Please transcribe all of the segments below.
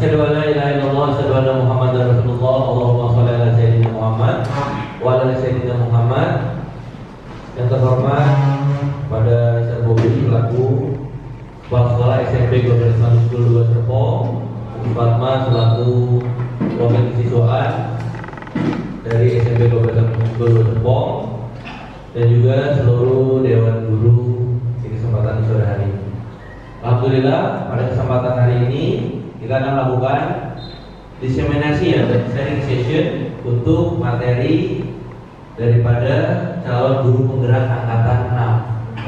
Asyhadu an la ilaha illallah, asyhadu anna Muhammadar Rasulullah. Allahumma shalli ala sayyidina Muhammad wa ala sayyidina Muhammad. Yang terhormat pada Ustaz Bobi selaku Kepala Sekolah SMP Global Islamic School 2 Serpong, Fatma selaku Wakil Siswaan dari SMP Global Islamic School 2 Serpong, dan juga seluruh Dewan Guru di kesempatan sore hari ini. Alhamdulillah, pada kesempatan hari ini kita akan melakukan diseminasi atau sharing session untuk materi daripada calon guru penggerak angkatan 6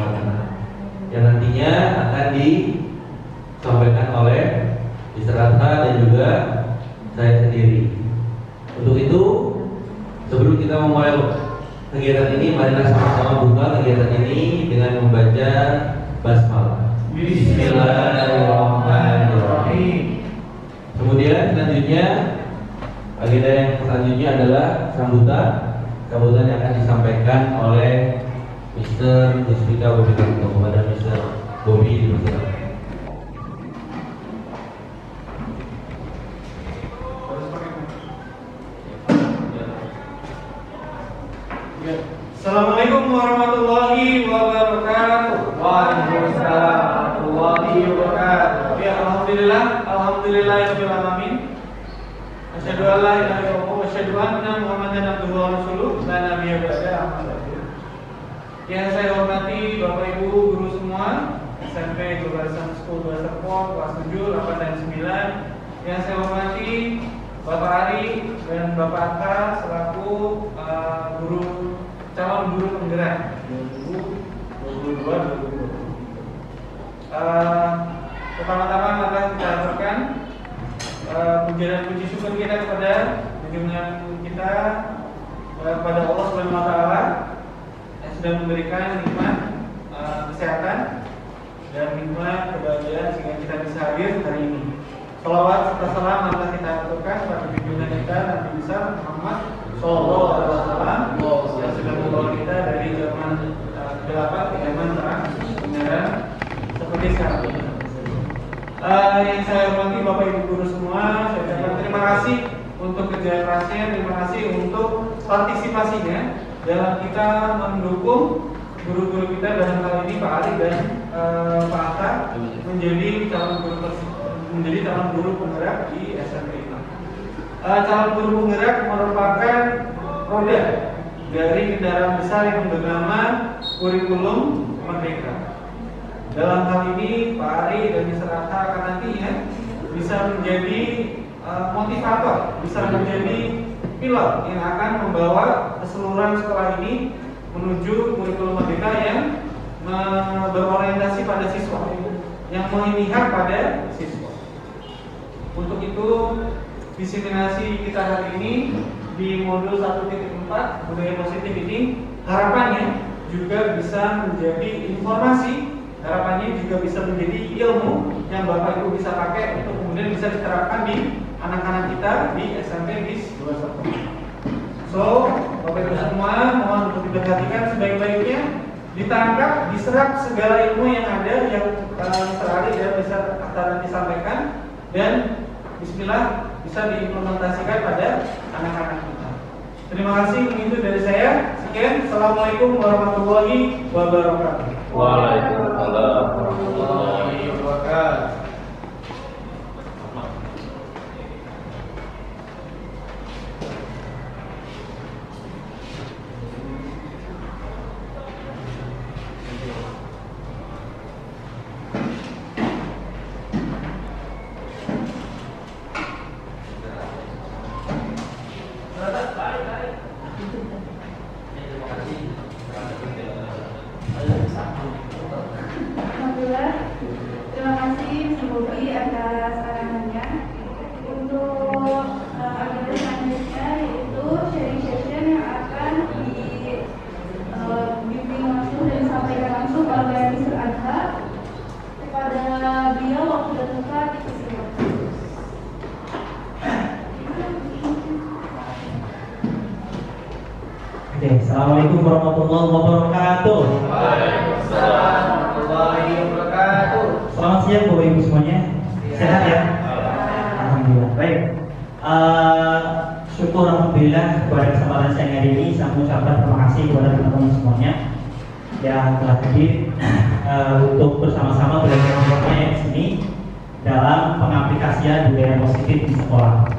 yang nantinya akan disampaikan oleh Mr. Radha dan juga saya sendiri. Untuk itu, sebelum kita memulai kegiatan ini, marilah sama-sama buka kegiatan ini dengan membaca basmalah. Bismillahirrahmanirrahim. Kemudian selanjutnya, agenda yang selanjutnya adalah sambutan yang akan disampaikan oleh Mr. Musfika Bobi kepada Mr. Bobi dipersilakan. Assalamualaikum warahmatullahi wabarakatuh. Waalaikumsalam warahmatullahi wabarakatuh. Ya, alhamdulillahirabbil alamin. Asyhadu an la ilaha illallah wa asyhadu anna Muhammadan abduhu wa rasuluh. La nabiyya ba'da, amma ba'du. Yang saya hormati Bapak Ibu guru semua, SMP Global Islamic School 2 Serpong kelas 7, 8 dan 9. Yang saya hormati Bapak Ari dan Bapak Atta selaku calon guru penggerak 2022-2023. Pertama-tama maka kita aturkan puja dan puji syukur kita kepada junjungan kita kepada Allah Subhanahu wa taala yang sudah memberikan nikmat kesehatan dan nikmat kebahagiaan sehingga kita bisa hadir hari ini. Salawat serta salam maka kita aturkan pada junjungan kita Nabi besar Muhammad Sallallahu Alaihi Wasallam yang sudah membawa kita dari zaman gelap ke zaman terang kebenaran seperti sekarang ini. Yang saya hormati Bapak Ibu guru semua, saya ucapkan terima kasih untuk kerja kerasnya, terima kasih untuk partisipasinya dalam kita mendukung guru-guru kita, dalam hal ini Pak Ali dan Pak Atta menjadi calon guru penggerak di SMP ini. Calon guru penggerak merupakan roda dari kendaraan besar yang bernama kurikulum Merdeka. Dalam hal ini Pak Ari dan Mr. Atta akan nantinya bisa menjadi motivator, bisa menjadi pilot yang akan membawa keseluruhan sekolah ini menuju kurikulum Merdeka yang berorientasi pada siswa, yang memihak pada siswa. Untuk itu, diseminasi kita hari ini di modul 1.4 budaya positif ini harapannya juga bisa menjadi informasi, harapannya juga bisa menjadi ilmu yang Bapak Ibu bisa pakai untuk kemudian bisa diterapkan di anak-anak kita di SMP GIS 2 Serpong. So, Bapak Ibu semua mohon untuk diperhatikan sebaik-baiknya, ditangkap, diserap segala ilmu yang ada yang sehari dan bisa nanti sampaikan, dan bismillah bisa diimplementasikan pada anak-anak kita. Terima kasih, itu dari saya. Sekian, assalamualaikum warahmatullahi wabarakatuh. Waalaikumsalam warahmatullahi wabarakatuh. Alhamdulillah, terima kasih Mr. Bobi atas arahannya. Untuk agenda selanjutnya yaitu sharing session yang akan dibimbing langsung dan disampaikan langsung oleh Mr. Adha. Kepada beliau waktu dan tempat dipersilakan. Oke, assalamualaikum warahmatullahi wabarakatuh. Waalaikumsalam warahmatullahi wabarakatuh. Selamat siang Bapak Ibu semuanya. Sehat ya? Alhamdulillah. Baik. Syukur alhamdulillah pada kesempatan siang hari ini saya mengucapkan terima kasih kepada teman-teman semuanya yang telah hadir untuk bersama-sama belajar di sini dalam pengaplikasian budaya positif di sekolah.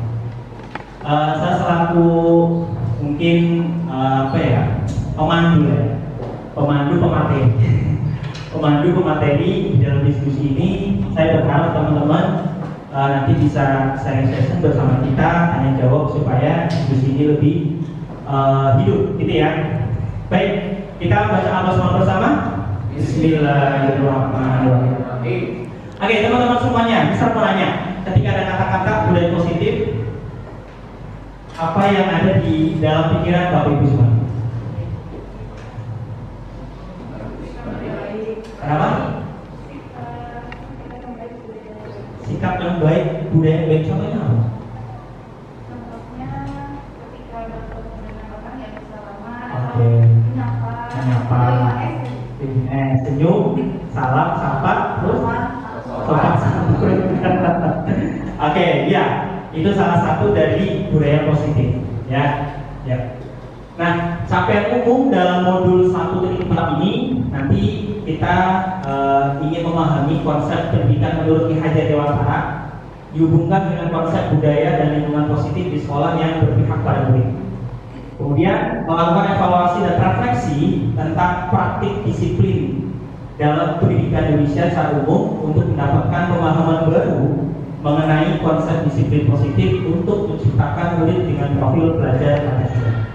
Saya selaku mungkin pemandu pemateri di dalam diskusi ini. Saya berharap teman-teman nanti bisa sharing session bersama kita, tanya jawab supaya diskusi ini lebih hidup, gitu ya. Baik, kita baca al-basmalah bersama. Bismillahirrahmanirrahim. Oke, teman-teman semuanya bisa menanya ketika ada kata-kata budaya positif, apa yang ada di dalam pikiran Bapak Ibu semua? Kenapa? Sikap yang baik, budaya yang baik, contohnya apa? Contohnya ketika bertemu dengan orang yang bisa lama Oke. menyapa, Senyum, salam, sapa, terus sopan santun. Oke, ya, itu salah satu dari budaya positif, ya. Nah, capaian umum dalam modul 1.4 ini nanti kita ingin memahami konsep pendidikan menurut Ki Hajar Dewantara dihubungkan dengan konsep budaya dan lingkungan positif di sekolah yang berpihak pada murid. Kemudian melakukan evaluasi dan refleksi tentang praktik disiplin dalam pendidikan Indonesia secara umum untuk mendapatkan pemahaman baru mengenai konsep disiplin positif untuk menciptakan murid dengan profil belajar Pancasila.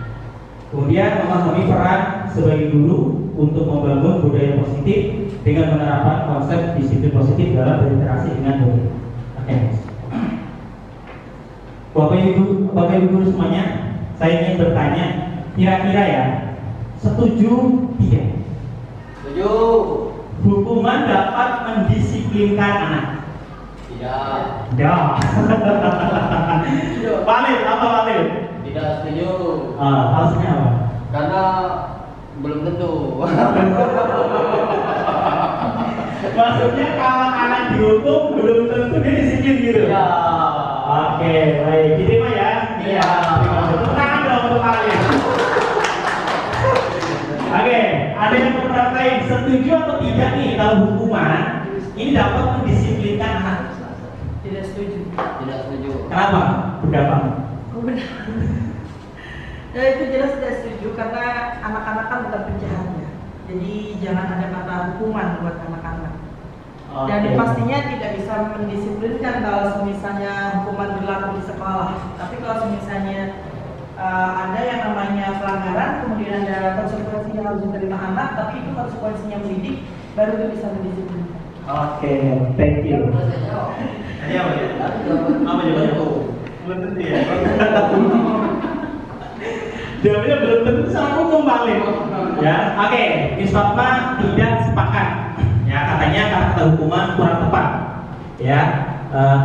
Kemudian memahami peran sebagai guru untuk membangun budaya positif dengan menerapkan konsep disiplin positif dalam berinteraksi dengan murid. Oke. Bapak Ibu guru semuanya, saya ingin bertanya, kira-kira ya, setuju tidak? Setuju. Hukuman dapat mendisiplinkan anak? Tidak. Tidak. Valid, apa valid? Tidak setuju. Alasannya apa? Karena belum tentu. Maksudnya kalau anak dihukum belum tentu dia disiplin gitu? Iya. Oke, baik. Diterima ya? Iya. Tepuk tangan dong untuk kalian. Oke, ada yang berpendapat lain, setuju atau tidak nih kalau hukuman ini dapat mendisiplinkan anak? Tidak setuju. Tidak setuju. Kenapa? Berapa? Oh benar. Ya itu jelas tidak setuju karena anak-anak kan bukan penjahat ya. Jadi jangan ada kata hukuman buat anak-anak. Dan pastinya tidak bisa mendisiplinkan kalau misalnya hukuman berlaku di sekolah. Tapi kalau misalnya ada yang namanya pelanggaran, kemudian ada konsekuensi yang harus diterima anak, tapi itu konsekuensinya mendidik, baru itu bisa mendisiplinkan. Oke, thank you. Tadi apa ya? Apa jawabannya? Belum tentu ya. Jawabannya belum tentu salah hukum balik. Ya, oke. Miss Fatma tidak sepakat. Ya, katanya kata hukuman kurang tepat. Ya,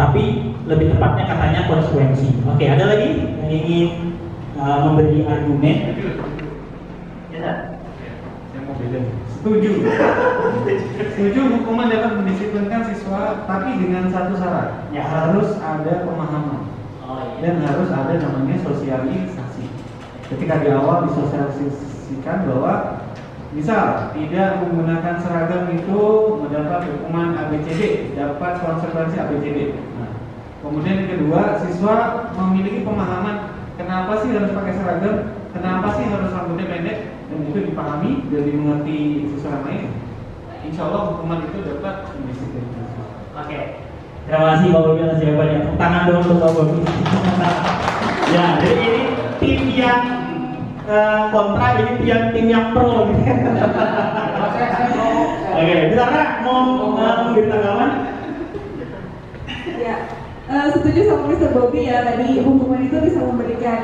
tapi lebih tepatnya katanya konsekuensi. Oke, ada lagi yang ingin memberi argumen? Ya, Saya mau beda. Setuju. Setuju hukuman dapat mendisiplinkan siswa, tapi dengan satu syarat. Ya. Harus ada pemahaman. Dan harus ada namanya sosialisasi. Ketika di awal disosialisasikan bahwa misal tidak menggunakan seragam itu mendapat hukuman ABCD, dapat konsekuensi ABCD. Nah, kemudian yang kedua, siswa memiliki pemahaman kenapa sih harus pakai seragam, kenapa sih harus rambutnya pendek, dan itu dipahami dan dimengerti siswa yang lain. Insya Allah hukuman itu dapat mendisiplinkan siswa. Oke. Terima kasih Bapak Ibu atas jawabannya. Tepuk tangan dong untuk Bapak Ibu. Ya, jadi ini tim yang kontra, ini tim yang pro. Oke, Zara mau memberi tanggapan? Ya, setuju sama Mr. Bobby ya, tadi hukuman itu bisa memberikan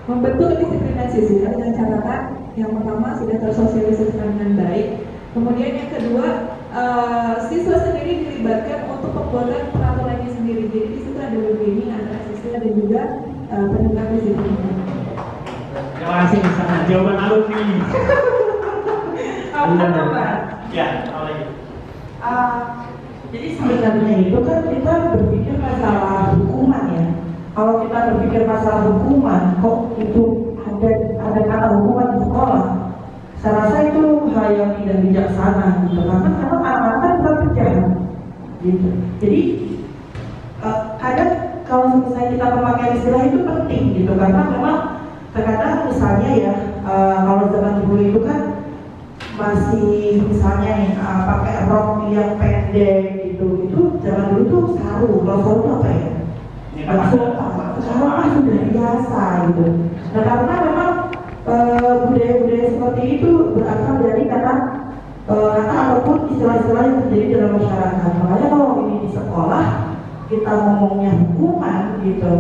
membentuk kedisiplinan siswa dengan catatan yang pertama sudah tersosialisasikan dengan baik, kemudian yang kedua siswa sendiri dilibatkan untuk pembuatan peraturannya sendiri, jadi di situ ada bargaining antara siswa dan juga penegak disiplin. Terima kasih misalnya jawaban alumni. Ya, apa lagi? Jadi sebenarnya itu kan kita berpikir masalah Kalau kita berpikir masalah hukuman, kok itu ada kata hukuman di sekolah? Saya rasa itu hal yang tidak bijaksana gitu, karena memang anak-anak kan bukan penjahat gitu. Jadi kadang kalau misalnya kita memakai istilah itu penting gitu, karena memang terkadang misalnya ya kalau zaman dulu itu kan masih misalnya nih pakai rok yang pendek gitu, itu zaman dulu tuh sarung. Kalau sarung itu apa ya? Sekarang kan sudah biasa gitu. Nah karena memang budaya-budaya seperti itu berasal dari kata ataupun istilah-istilah yang terjadi dalam masyarakat. Makanya kalau ini di sekolah kita ngomongnya hukuman gitu,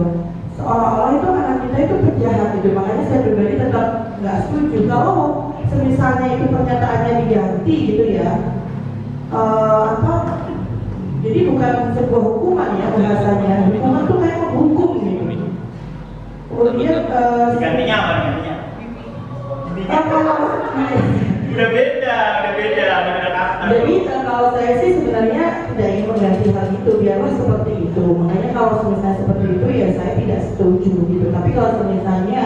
seolah-olah itu anak kita itu penjahat gitu. Makanya saya pribadi tetap nggak setuju kalau misalnya itu pernyataannya diganti gitu ya. Jadi bukan sebuah hukuman ya bahasanya. Hukuman itu kayak menghukum gitu. Kemudian gantinya apa gantinya? Udah beda kata. Jadi kalau saya sih sebenarnya tidak ingin mengganti hal itu, biarlah seperti itu. Makanya kalau misalnya seperti itu ya saya tidak setuju gitu. Tapi kalau misalnya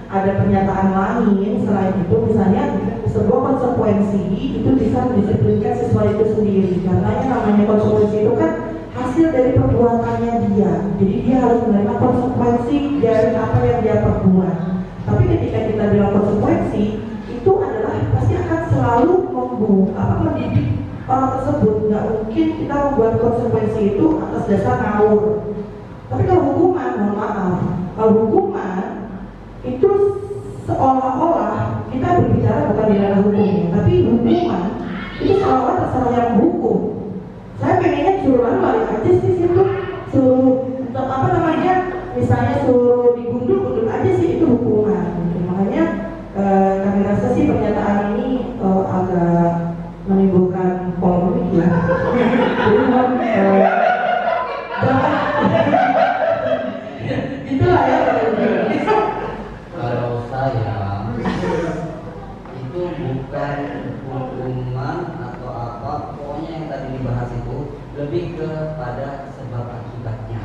ada pernyataan lain selain itu, misalnya sebuah konsekuensi itu bisa mendisiplinkan siswa itu sendiri. Karena yang namanya konsekuensi itu kan hasil dari perbuatannya dia. Jadi dia harus menerima konsekuensi dari apa yang dia perbuat. Tapi ketika kita bilang konsekuensi, itu adalah pasti akan selalu mendidik orang tersebut. Nggak mungkin kita membuat konsekuensi itu atas dasar ngawur. Tapi kalau hukuman, mohon maaf, kalau hukuman itu seolah-olah kita berbicara bukan di ranah hukumnya, tapi hukuman itu seolah-olah terserah yang hukum. Saya pengennya suruh balik aja sih situ, suruh untuk misalnya suruh digundul aja sih itu hukuman. Makanya kami rasa sih pernyataan ini agak menimbulkan polemik ya. Itulah ya. Kalau saya itu bukan hukuman atau apa, pokoknya yang tadi dibahas itu lebih kepada sebab akibatnya.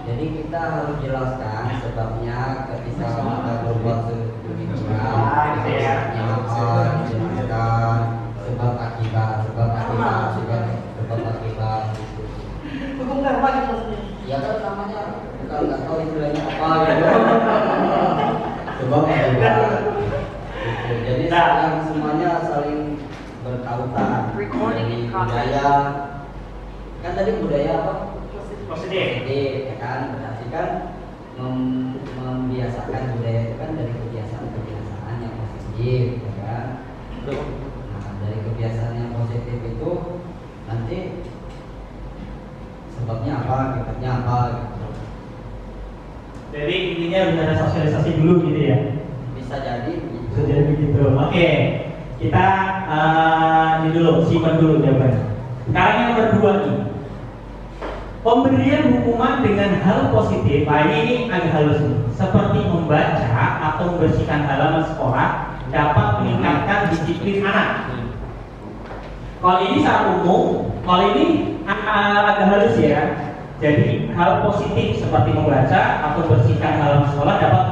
Jadi kita harus jelaskan sebabnya ketika kita berbuat sedemikian, sebabnya apa, dijelaskan sebab akibat. Hukum karma gitu maksudnya. Ya kan namanya bukan nggak tahu istilahnya apa gitu. Sebab akibat. Gitu. Jadi yang semuanya saling berkaitan. Dari budaya, kan tadi budaya apa? Positif, ya kan? Berarti kan membiasakan budaya itu kan dari kebiasaan yang positif, ya kan? Nah, dari kebiasaan yang positif itu nanti sebabnya apa, akibatnya apa gitu. Jadi intinya harus ada sosialisasi dulu gitu ya. Bisa jadi Bisa jadi begitu. Oke. Kita ini dulu, simpan dulu jawabannya. Sekarang yang kedua nih. Pemberian hukuman dengan hal positif, ini agak halus nih. Seperti membaca atau membersihkan halaman sekolah dapat meningkatkan disiplin anak. Kalau ini secara umum, kalau ini agak halus ya. Jadi hal positif seperti membaca atau membersihkan halaman sekolah dapat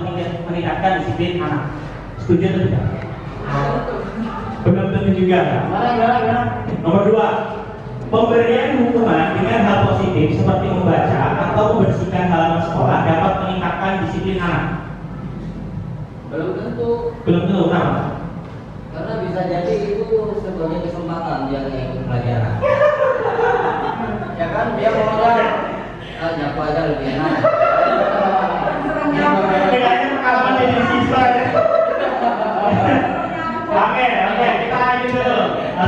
meningkatkan disiplin anak. Setuju atau tidak? Belum tentu juga. Nomor 2. Pemberian hukuman dengan hal positif seperti membaca atau membersihkan halaman sekolah dapat meningkatkan disiplin anak. belum tentu. Kenapa? Karena bisa jadi itu sebagai kesempatan dia ikut pelajaran. Ya kan dia mau nyapa aja lebih enak. Kayaknya pengalaman jadi siswa ya. Oke, kita ini dulu.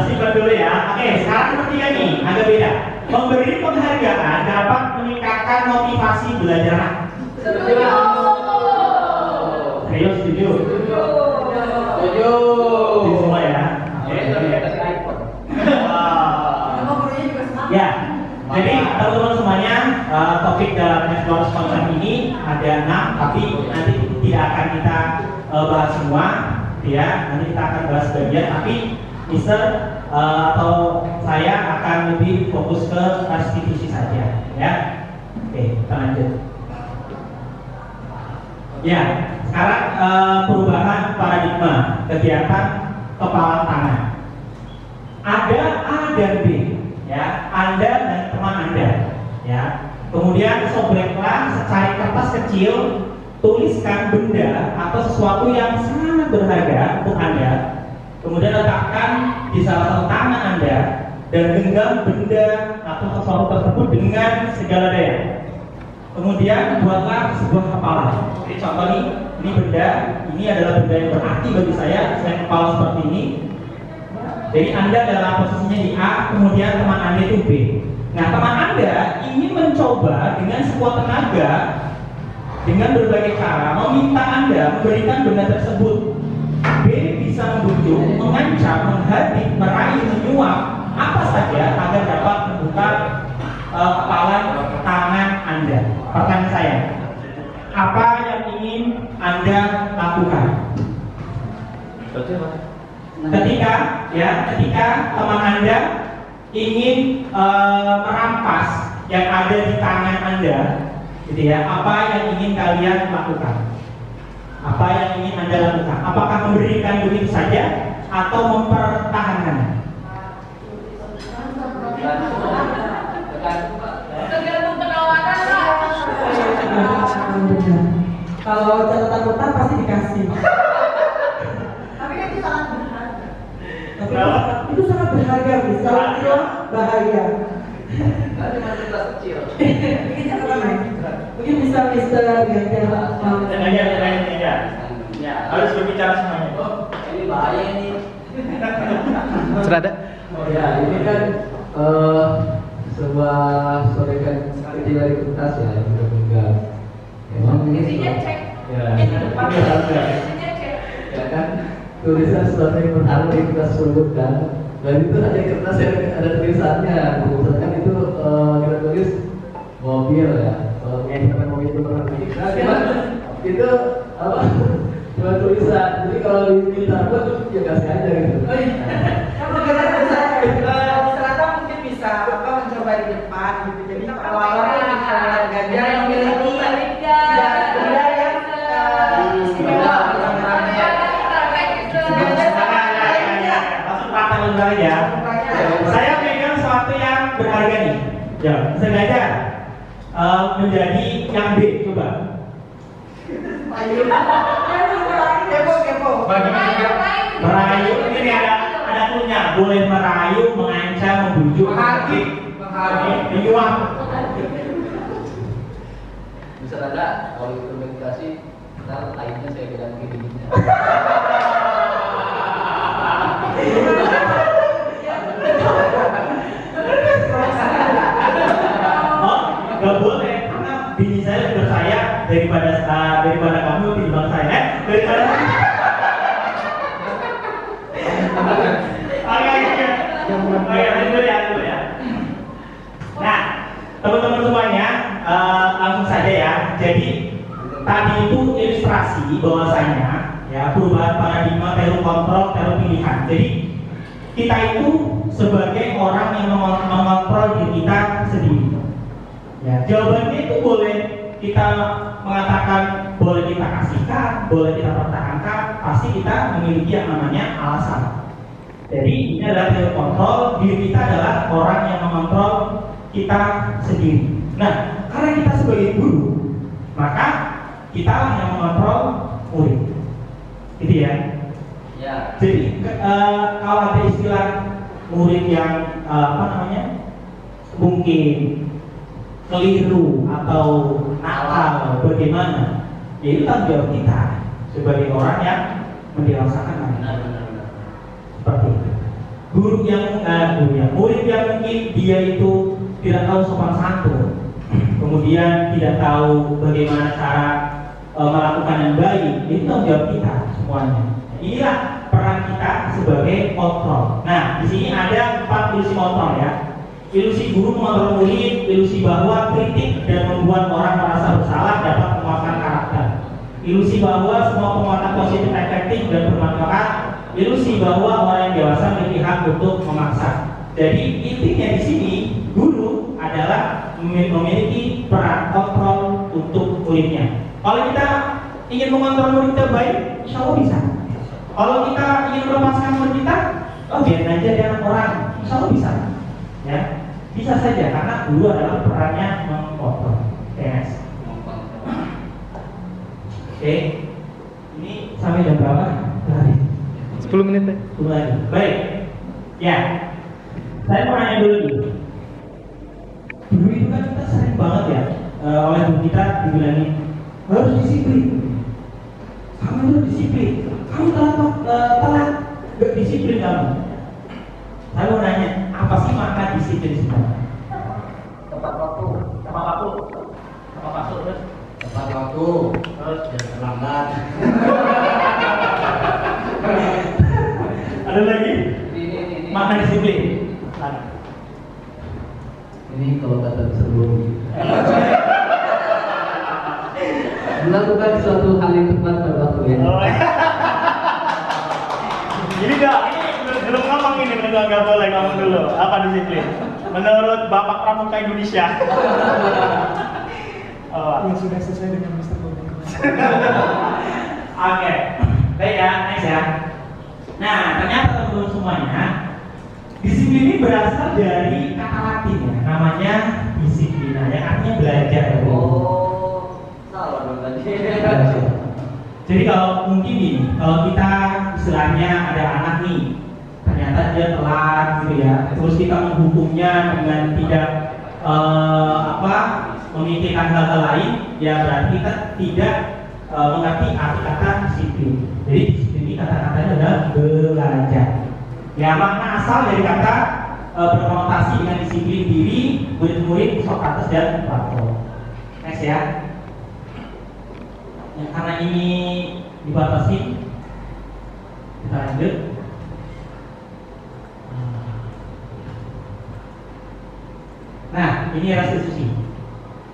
Simpan dulu ya. Oke, sekarang ketiga nih, agak beda. Memberi penghargaan dapat meningkatkan motivasi belajar anak. Serius, setuju? Setuju. Semua ya. Ya, jadi teman-teman semuanya, topik dalam explore konsep ini ada 6, tapi nanti tidak akan kita bahas semua, ya. Nanti kita akan bahas sebagian, tapi Mister atau saya akan lebih fokus ke restitusi saja, ya. Oke, kita lanjut. Ya, sekarang perubahan paradigma kegiatan kepala tangan. Ada A dan B, ya, Anda dan teman Anda, ya. Kemudian sobreklah secari kertas kecil, tuliskan benda atau sesuatu yang sangat berharga untuk Anda. Kemudian letakkan di salah satu tangan Anda dan genggam benda atau sesuatu tersebut dengan segala daya. Kemudian buatlah sebuah kepala. Jadi contoh nih, ini benda, ini adalah benda yang berarti bagi saya kepala seperti ini. Jadi Anda dalam posisinya di A, kemudian teman Anda itu B. Nah, teman Anda ingin mencoba dengan sekuat tenaga, dengan berbagai cara, meminta Anda memberikan benda tersebut. B bisa membujuk, mengancam, menghadik, meraih, menyuap, apa saja agar dapat membuka kepala tangan Anda. Pertanyaan saya, apa yang ingin Anda lakukan? Ketika teman Anda ingin merampas yang ada di tangan Anda, gitu ya, apa yang ingin kalian lakukan? Apa yang ingin Anda lakukan? Apakah memberikan begitu saja atau mempertahankan? Tergantung penawaran lah. Kalau catatan utang pasti dikasih. Tapi kan itu sangat berharga. Itu sangat berharga, Miss. Kalau itu bahaya. Ada kelas kecil. Mungkin bisa Mister gantian Ya, harus berbicara semuanya. Oh, ini bahaya ini. Serada. Oh ya, ini kan sebuah sorekan kecil dari kertas ya yang bergenggam. Memang ini Isinya cek. ya, ini harga. Isinya cek. Ya kan, tulisan sesuatu yang berharga yang kita sebutkan. Dan itu ada kertas yang ada tulisannya. Misalkan itu kita tulis mobil ya. Kalau misalkan mobil itu berharga. Nah, itu apa? Cuma tulisan. Jadi kalau diminta buat ya kasih aja gitu. Kalau serata mungkin bisa mencoba di depan gitu. Jadi kalau orang ganjar yang memiliki benda yang istimewa ya. Saya pegang sesuatu yang berharga nih. Ya, sengaja menjadi yang B, coba. Kepo. Merayu, ini ada punya, boleh merayu, mengancam, membujuk, menghadik, menyuap. Bisa ada kalau itu komunikasi, ntar lainnya saya bilang gini. Gak boleh, karena bini saya lebih bersaya daripada kamu timbang saya. Daripada dulu ya. Nah, teman-teman semuanya, langsung saja ya. Jadi tadi itu ilustrasi bahwasanya ya perubahan paradigma teori kontrol, teori pilihan. Jadi kita itu sebagai orang yang mengontrol diri kita sendiri. Ya, jawabannya itu boleh kita mengatakan, boleh kita kasihkan, boleh kita pertahankan, pasti kita memiliki yang namanya alasan. Jadi ini adalah teori kontrol, diri kita adalah orang yang mengontrol kita sendiri. Nah, karena kita sebagai guru, maka kita yang mengontrol murid. Gitu ya. Ya. Jadi kalau ada istilah murid yang mungkin keliru atau nakal bagaimana, ya itu tanggung jawab kita sebagai orang yang mendewaskan seperti itu. Murid yang mungkin dia itu tidak tahu sopan santun, kemudian tidak tahu bagaimana cara melakukan yang baik, itu tanggung jawab kita semuanya. Inilah peran kita sebagai kontrol. Nah, di sini ada 4 ilusi kontrol ya. Ilusi guru mengontrol murid, ilusi bahwa kritik dan membuat orang merasa bersalah dapat menguatkan karakter. Ilusi bahwa semua penguatan positif efektif dan bermanfaat. Ilusi bahwa orang yang dewasa memiliki hak untuk memaksa. Jadi intinya di sini guru adalah memiliki peran kontrol untuk muridnya. Kalau kita ingin mengontrol murid kita baik, insya Allah bisa. Kalau kita ingin melepaskan murid kita, oh biarin aja dia anak orang, insya Allah bisa. Ya, bisa saja karena guru adalah perannya mengkontrol. Yes. Oke, ini sampai jam berapa? 10 menit deh. 10 lagi. Baik. Ya, saya mau nanya dulu nih. Dulu itu kan kita sering banget ya oleh guru kita dibilangin harus disiplin. Kamu itu disiplin. Kamu telat gak disiplin kamu. Saya mau nanya, apa sih makna disiplin sebenarnya? Tepat waktu. Tepat waktu. Tepat waktu terus. Tepat waktu. Terus Jangan terlambat. ada lagi? Ini. Makna disiplin. Ini kalau kata sebelum melakukan suatu hal yang tepat pada waktu ya. Ini belum ngomong ini, belum nggak boleh ngomong dulu. Apa disiplin? Menurut Bapak Pramuka Indonesia. Yang sudah sesuai dengan Mr. Bobi. Oke, baik ya, next ya. Nah, ternyata teman-teman semuanya, disiplin ini berasal dari kata Latin ya, namanya disiplina, yang artinya belajar. Oh, salah dong tadi. Jadi kalau mungkin nih, kalau kita istilahnya ada anak nih, ternyata dia telat gitu ya, terus kita menghukumnya dengan tidak memikirkan hal-hal lain, ya berarti kita tidak mengerti arti kata disiplin. Jadi disiplin ini kata-katanya adalah belajar. Ya, makna asal dari kata berkonotasi dengan disiplin diri, murid-murid, Sokrates dan Plato. Next ya. Ya, karena ini dibatasi, kita lanjut. Nah, ini restitusi.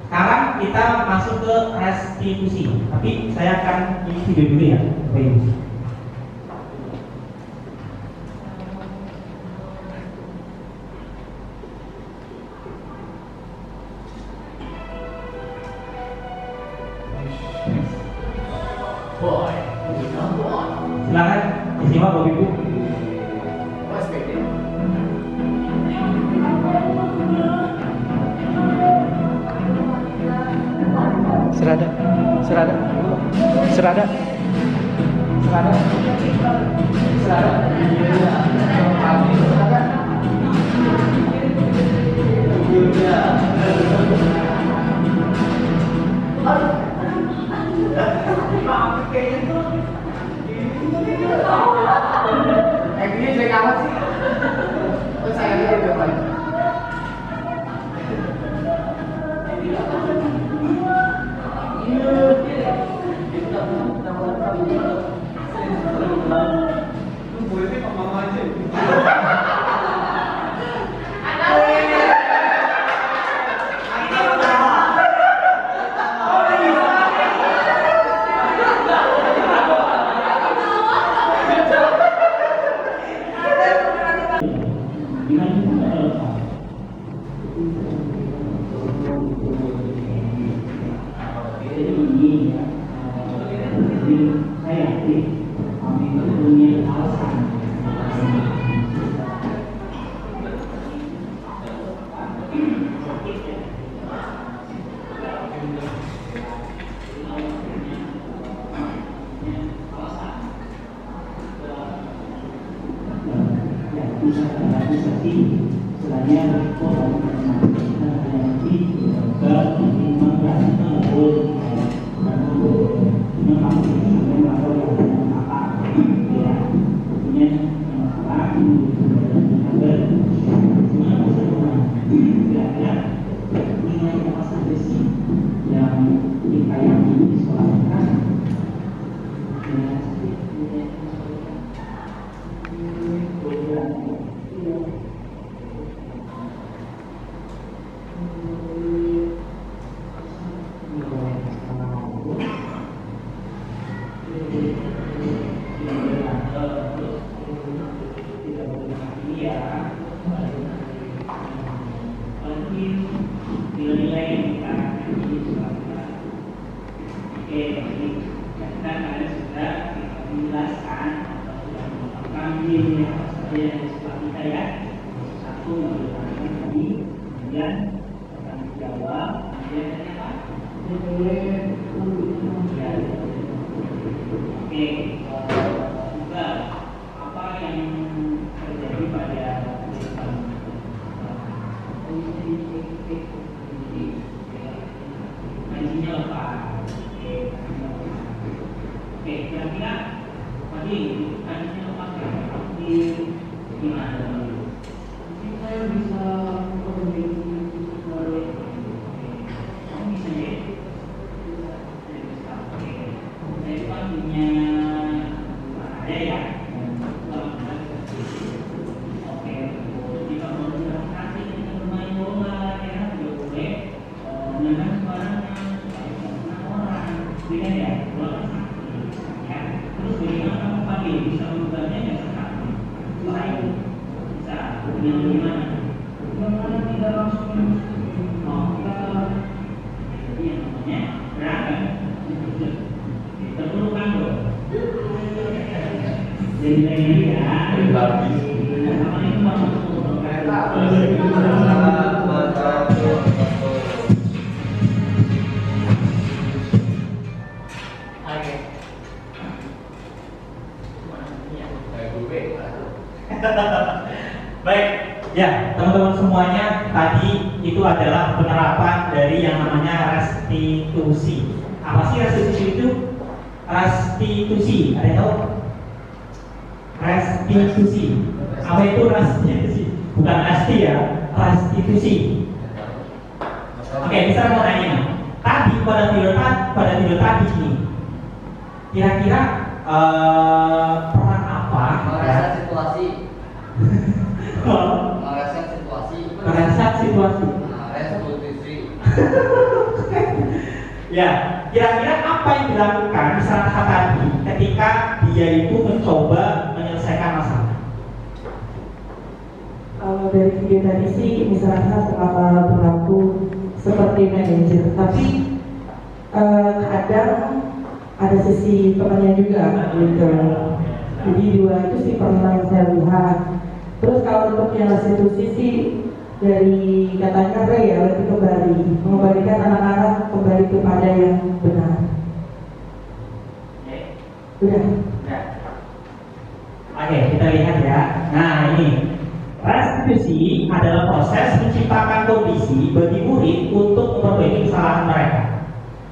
Sekarang kita masuk ke restitusi. Tapi saya akan ini video dulu ya, Bapak Ibu. Silakan disimak Bapak Ibu. Serada. Ini jelek amat sih. Sayangnya udah banyak. Boleh Pak Mama aja. Oke, juga apa yang terjadi pada kehidupan ngajinya lepas. Oke, kira-kira tadi ngajinya lepas di gimana? Saya bisa kamu bisa ya? Saya kan punya ada ya. Oke, jika mau bertransaksi kita bermain bola, ya tidak boleh menendang sembarangan supaya tidak kena orang. Beda ya, bola kan sakit. Ya, terus bagaimana kamu pagi bisa mengubahnya ya sekali. Selain bisa dengan gimana? Bagaimana tidak langsung jadi yang namanya beragam. Terperlukan dong. Jadi lagi ya. Baik, ya teman-teman semuanya, tadi itu adalah penerapan dari yang namanya restitusi. Apa sih restitusi itu? Restitusi, ada yang tahu? Restitusi. Apa itu restitusi? Bukan resti ya, restitusi. Oke, bisa mau nanya. Tadi pada video tadi nih, kira-kira peran apa? Mereset situasi. Mereset situasi. Mereset situasi. Restitusi. Ya, kira-kira apa yang dilakukan di saat tadi ketika dia itu mencoba menyelesaikan masalah? Kalau dari video tadi sih misalnya berlaku seperti manajer, tapi kadang ada sisi temannya juga gitu. Jadi dua itu sih pernah saya lihat. Terus kalau untuk yang restitusi sih dari katanya ya lebih mengembalikan anak-anak kembali kepada yang benar. Udah. Oke, kita lihat ya. Nah ini restitusi adalah proses menciptakan kondisi bagi murid untuk memperbaiki kesalahan mereka,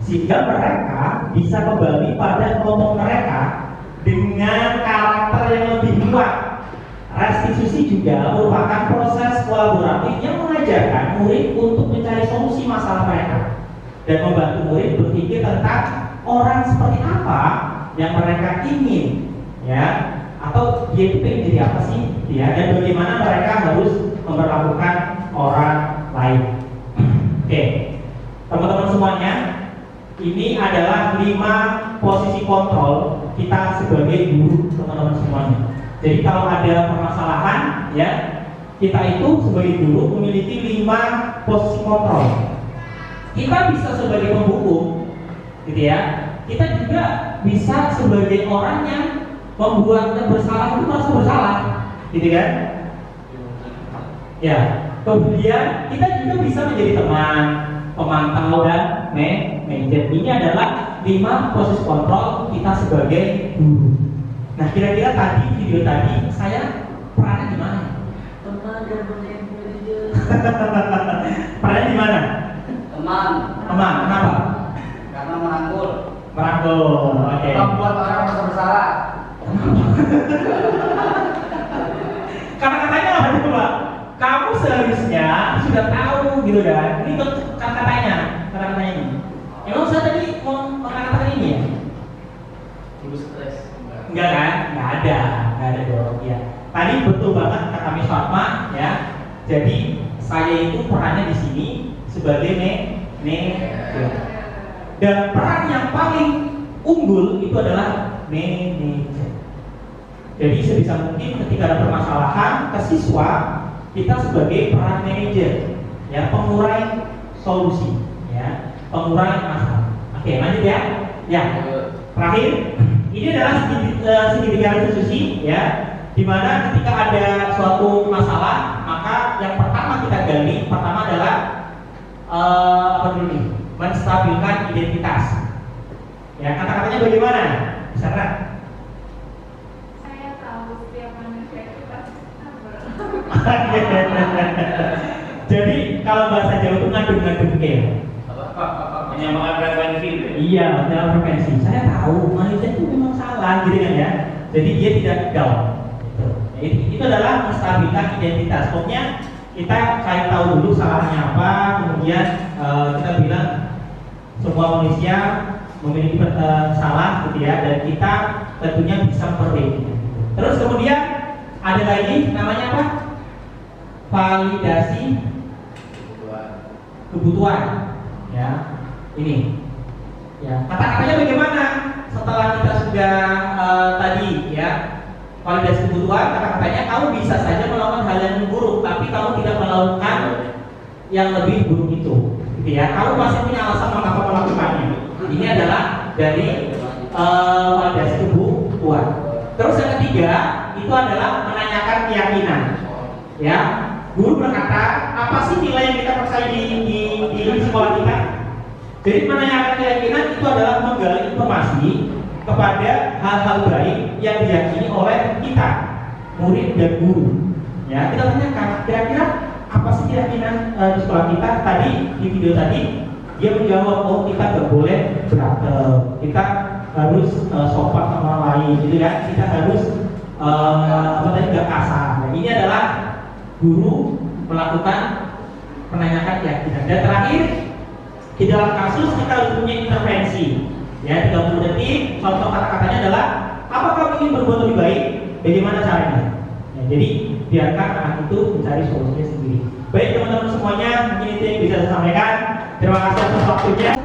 sehingga mereka bisa kembali pada kelompok mereka dengan karakter yang lebih kuat. Restitusi juga merupakan proses kolaboratif yang mengajarkan murid untuk mencari solusi masalah mereka dan membantu murid berpikir tentang orang seperti apa yang mereka ingin, ya, atau dia itu pengen jadi apa sih, ya, dan bagaimana mereka harus memperlakukan orang lain. Oke, teman-teman semuanya, ini adalah 5 posisi kontrol kita sebagai guru, teman-teman semuanya. Jadi kalau ada permasalahan, ya, kita itu sebagai guru memiliki 5 posisi kontrol. Kita bisa sebagai pembuku, gitu ya. Kita juga bisa sebagai orang yang membuat yang bersalah itu merasa bersalah, gitu kan? Ya. Kemudian kita juga bisa menjadi teman, pemantau dan manajer. Ini adalah 5 posisi kontrol kita sebagai guru. Nah, kira-kira tadi video tadi saya perannya di mana? Teman dan manajer. Perannya di mana? Teman. Teman. Kenapa? Karena merangkul. Merangkul. Oke. Membuat orang merasa bersalah. Karena katanya apa itu, Pak? Kamu seharusnya sudah tahu gitu kan? Ini kata-katanya ini. Emang saya tadi mau kata-kata ini ya? Ibu stres. Enggak kan? Enggak ada dong ya. Tadi betul banget kata Miss Fatma ya. Jadi saya itu perannya di sini sebagai manajer. Dan peran yang paling unggul itu adalah manajer. Jadi sebisa mungkin ketika ada permasalahan ke siswa, kita sebagai peran manajer, ya, pengurai solusi, ya, pengurai masalah. Oke, lanjut ya. Ya, terakhir. Ini adalah segitiga restitusi, ya, dimana ketika ada suatu masalah, maka yang pertama kita gali, pertama adalah apa dulu nih? menstabilkan identitas. Ya, kata-katanya bagaimana? Sarah? Saya tahu setiap manusia itu pasti sabar. Jadi kalau bahasa Jawa itu ngadu-ngadu ke. Menyamakan frekuensi itu. Iya, dalam frekuensi. Saya tahu manusia itu memang salah, gitu kan ya. Jadi dia tidak down. Itu adalah menstabilkan identitas. Pokoknya kita cari tahu dulu salahnya apa, kemudian kita bilang semua manusia memiliki salah, gitu ya, dan kita tentunya bisa memperbaiki. Terus kemudian ada lagi namanya apa? Validasi kebutuhan. Ya, ini. Ya, kata-katanya bagaimana? Setelah kita sudah tadi ya validasi kebutuhan, kata-katanya kamu bisa saja melakukan hal yang buruk, tapi kamu tidak melakukan yang lebih buruk itu. Gitu ya, kamu pasti punya alasan mengapa melakukannya. Ini adalah dari validasi kebutuhan. Terus yang ketiga itu adalah menanyakan keyakinan. Ya, guru berkata, apa sih nilai yang kita percaya di sekolah kita? Jadi menanyakan keyakinan itu adalah menggali informasi kepada hal-hal baik yang diyakini oleh kita, murid dan guru. Ya, kita tanyakan kira-kira apa sih keyakinan di sekolah kita? Tadi di video tadi dia menjawab, oh kita nggak boleh berantem, kita harus sopan sama orang lain, gitu kan? Kita harus nggak kasar. Nah, ini adalah guru melakukan menanyakan keyakinan. Dan terakhir, di dalam kasus kita harus punya intervensi. Ya, 30 detik. Contoh kata-katanya adalah, apa kamu ingin berbuat lebih baik? Bagaimana caranya? Ya, jadi biarkan anak itu mencari solusinya sendiri. Baik teman-teman semuanya, mungkin itu yang bisa saya sampaikan. Terima kasih atas waktunya.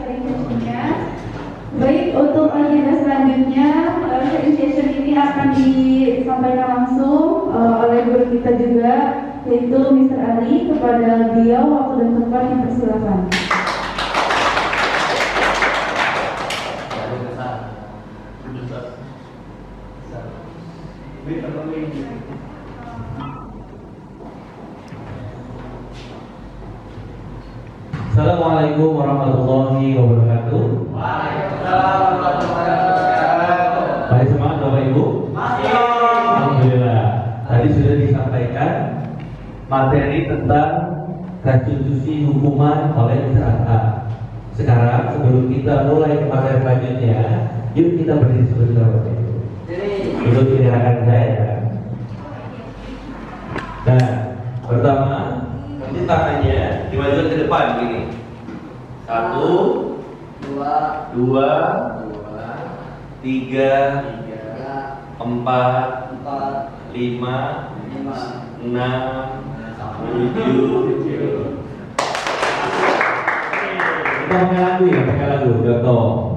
Baik, untuk agenda selanjutnya, sharing session ini akan disampaikan langsung oleh guru kita juga, yaitu Mr. Ali. Kepada beliau, waktu dan tempat dipersilakan. Assalamualaikum warahmatullahi wabarakatuh. Waalaikumsalam warahmatullahi wabarakatuh. Baik semangat Bapak Ibu? Masih. Alhamdulillah. Tadi sudah disampaikan materi tentang restitusi hukuman oleh Mr. Atta. Sekarang sebelum kita mulai ke materi selanjutnya, yuk kita berdiri sebentar Bapak Ibu. Duduk di hadapan saya. Nah, pertama ini tangannya dimajukan ke depan gini. 1, 2, 3, 4, 5, 6, 7, 7. Kita pakai lagu ya, pakai lagu, Doto.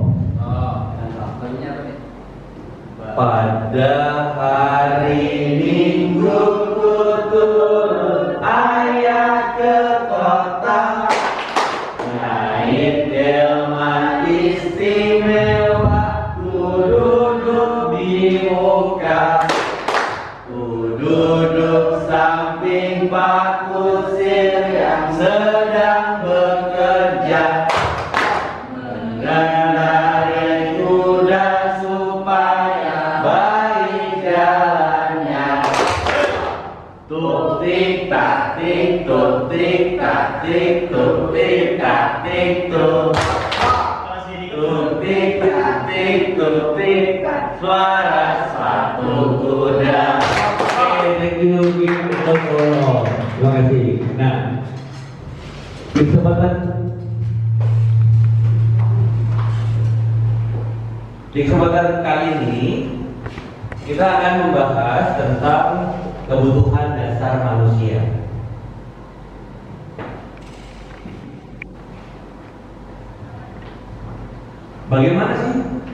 Pada hari Minggu turun ayah ke kota, naik delman istimewa, ku duduk di muka, ku duduk samping Pak Kusir yang sedang bekerja, mengendarai kuda supaya baik jalannya. Tuk tik tak tik tuk tik tak tik tuk tik tak tik tuk. Tuk tik tak tik tuk tik tak, suara sepatu kuda. Thank you, terima kasih. Nah, di kesempatan kali ini kita akan membahas tentang kebutuhan dasar manusia. Bagaimana sih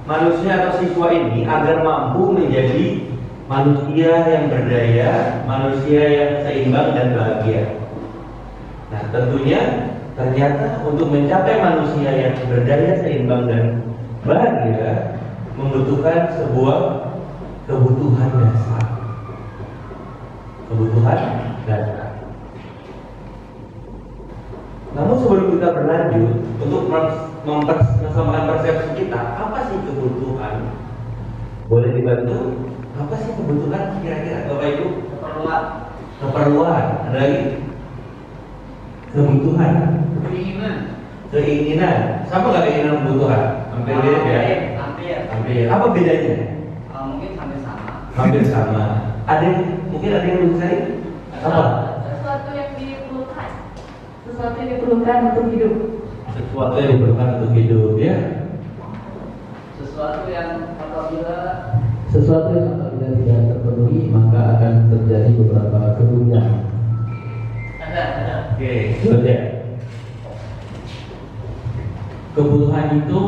manusia atau siswa ini agar mampu menjadi manusia yang berdaya, manusia yang seimbang dan bahagia? Nah, tentunya ternyata untuk mencapai manusia yang berdaya, seimbang dan bahagia membutuhkan sebuah kebutuhan dasar. Kebutuhan dasar. Namun sebelum kita berlanjut untuk mensamakan persepsi kita, apa sih kebutuhan? Boleh dibantu? Apa sih kebutuhan kira-kira Bapak Ibu? Keperluan. Ada lagi? Kebutuhan. Keinginan. Sama nggak keinginan kebutuhan? Hampir beda ya? Hampir. Apa bedanya? Mungkin hampir sama. Hampir sama. Mungkin ada yang lebih lain? Apa? Sesuatu yang diperlukan. Sesuatu yang diperlukan untuk hidup. Sesuatu yang diperlukan untuk hidup, ya. Sesuatu yang apabila tidak terpenuhi maka akan terjadi beberapa kerugian. Oke, sudah. Kebutuhan itu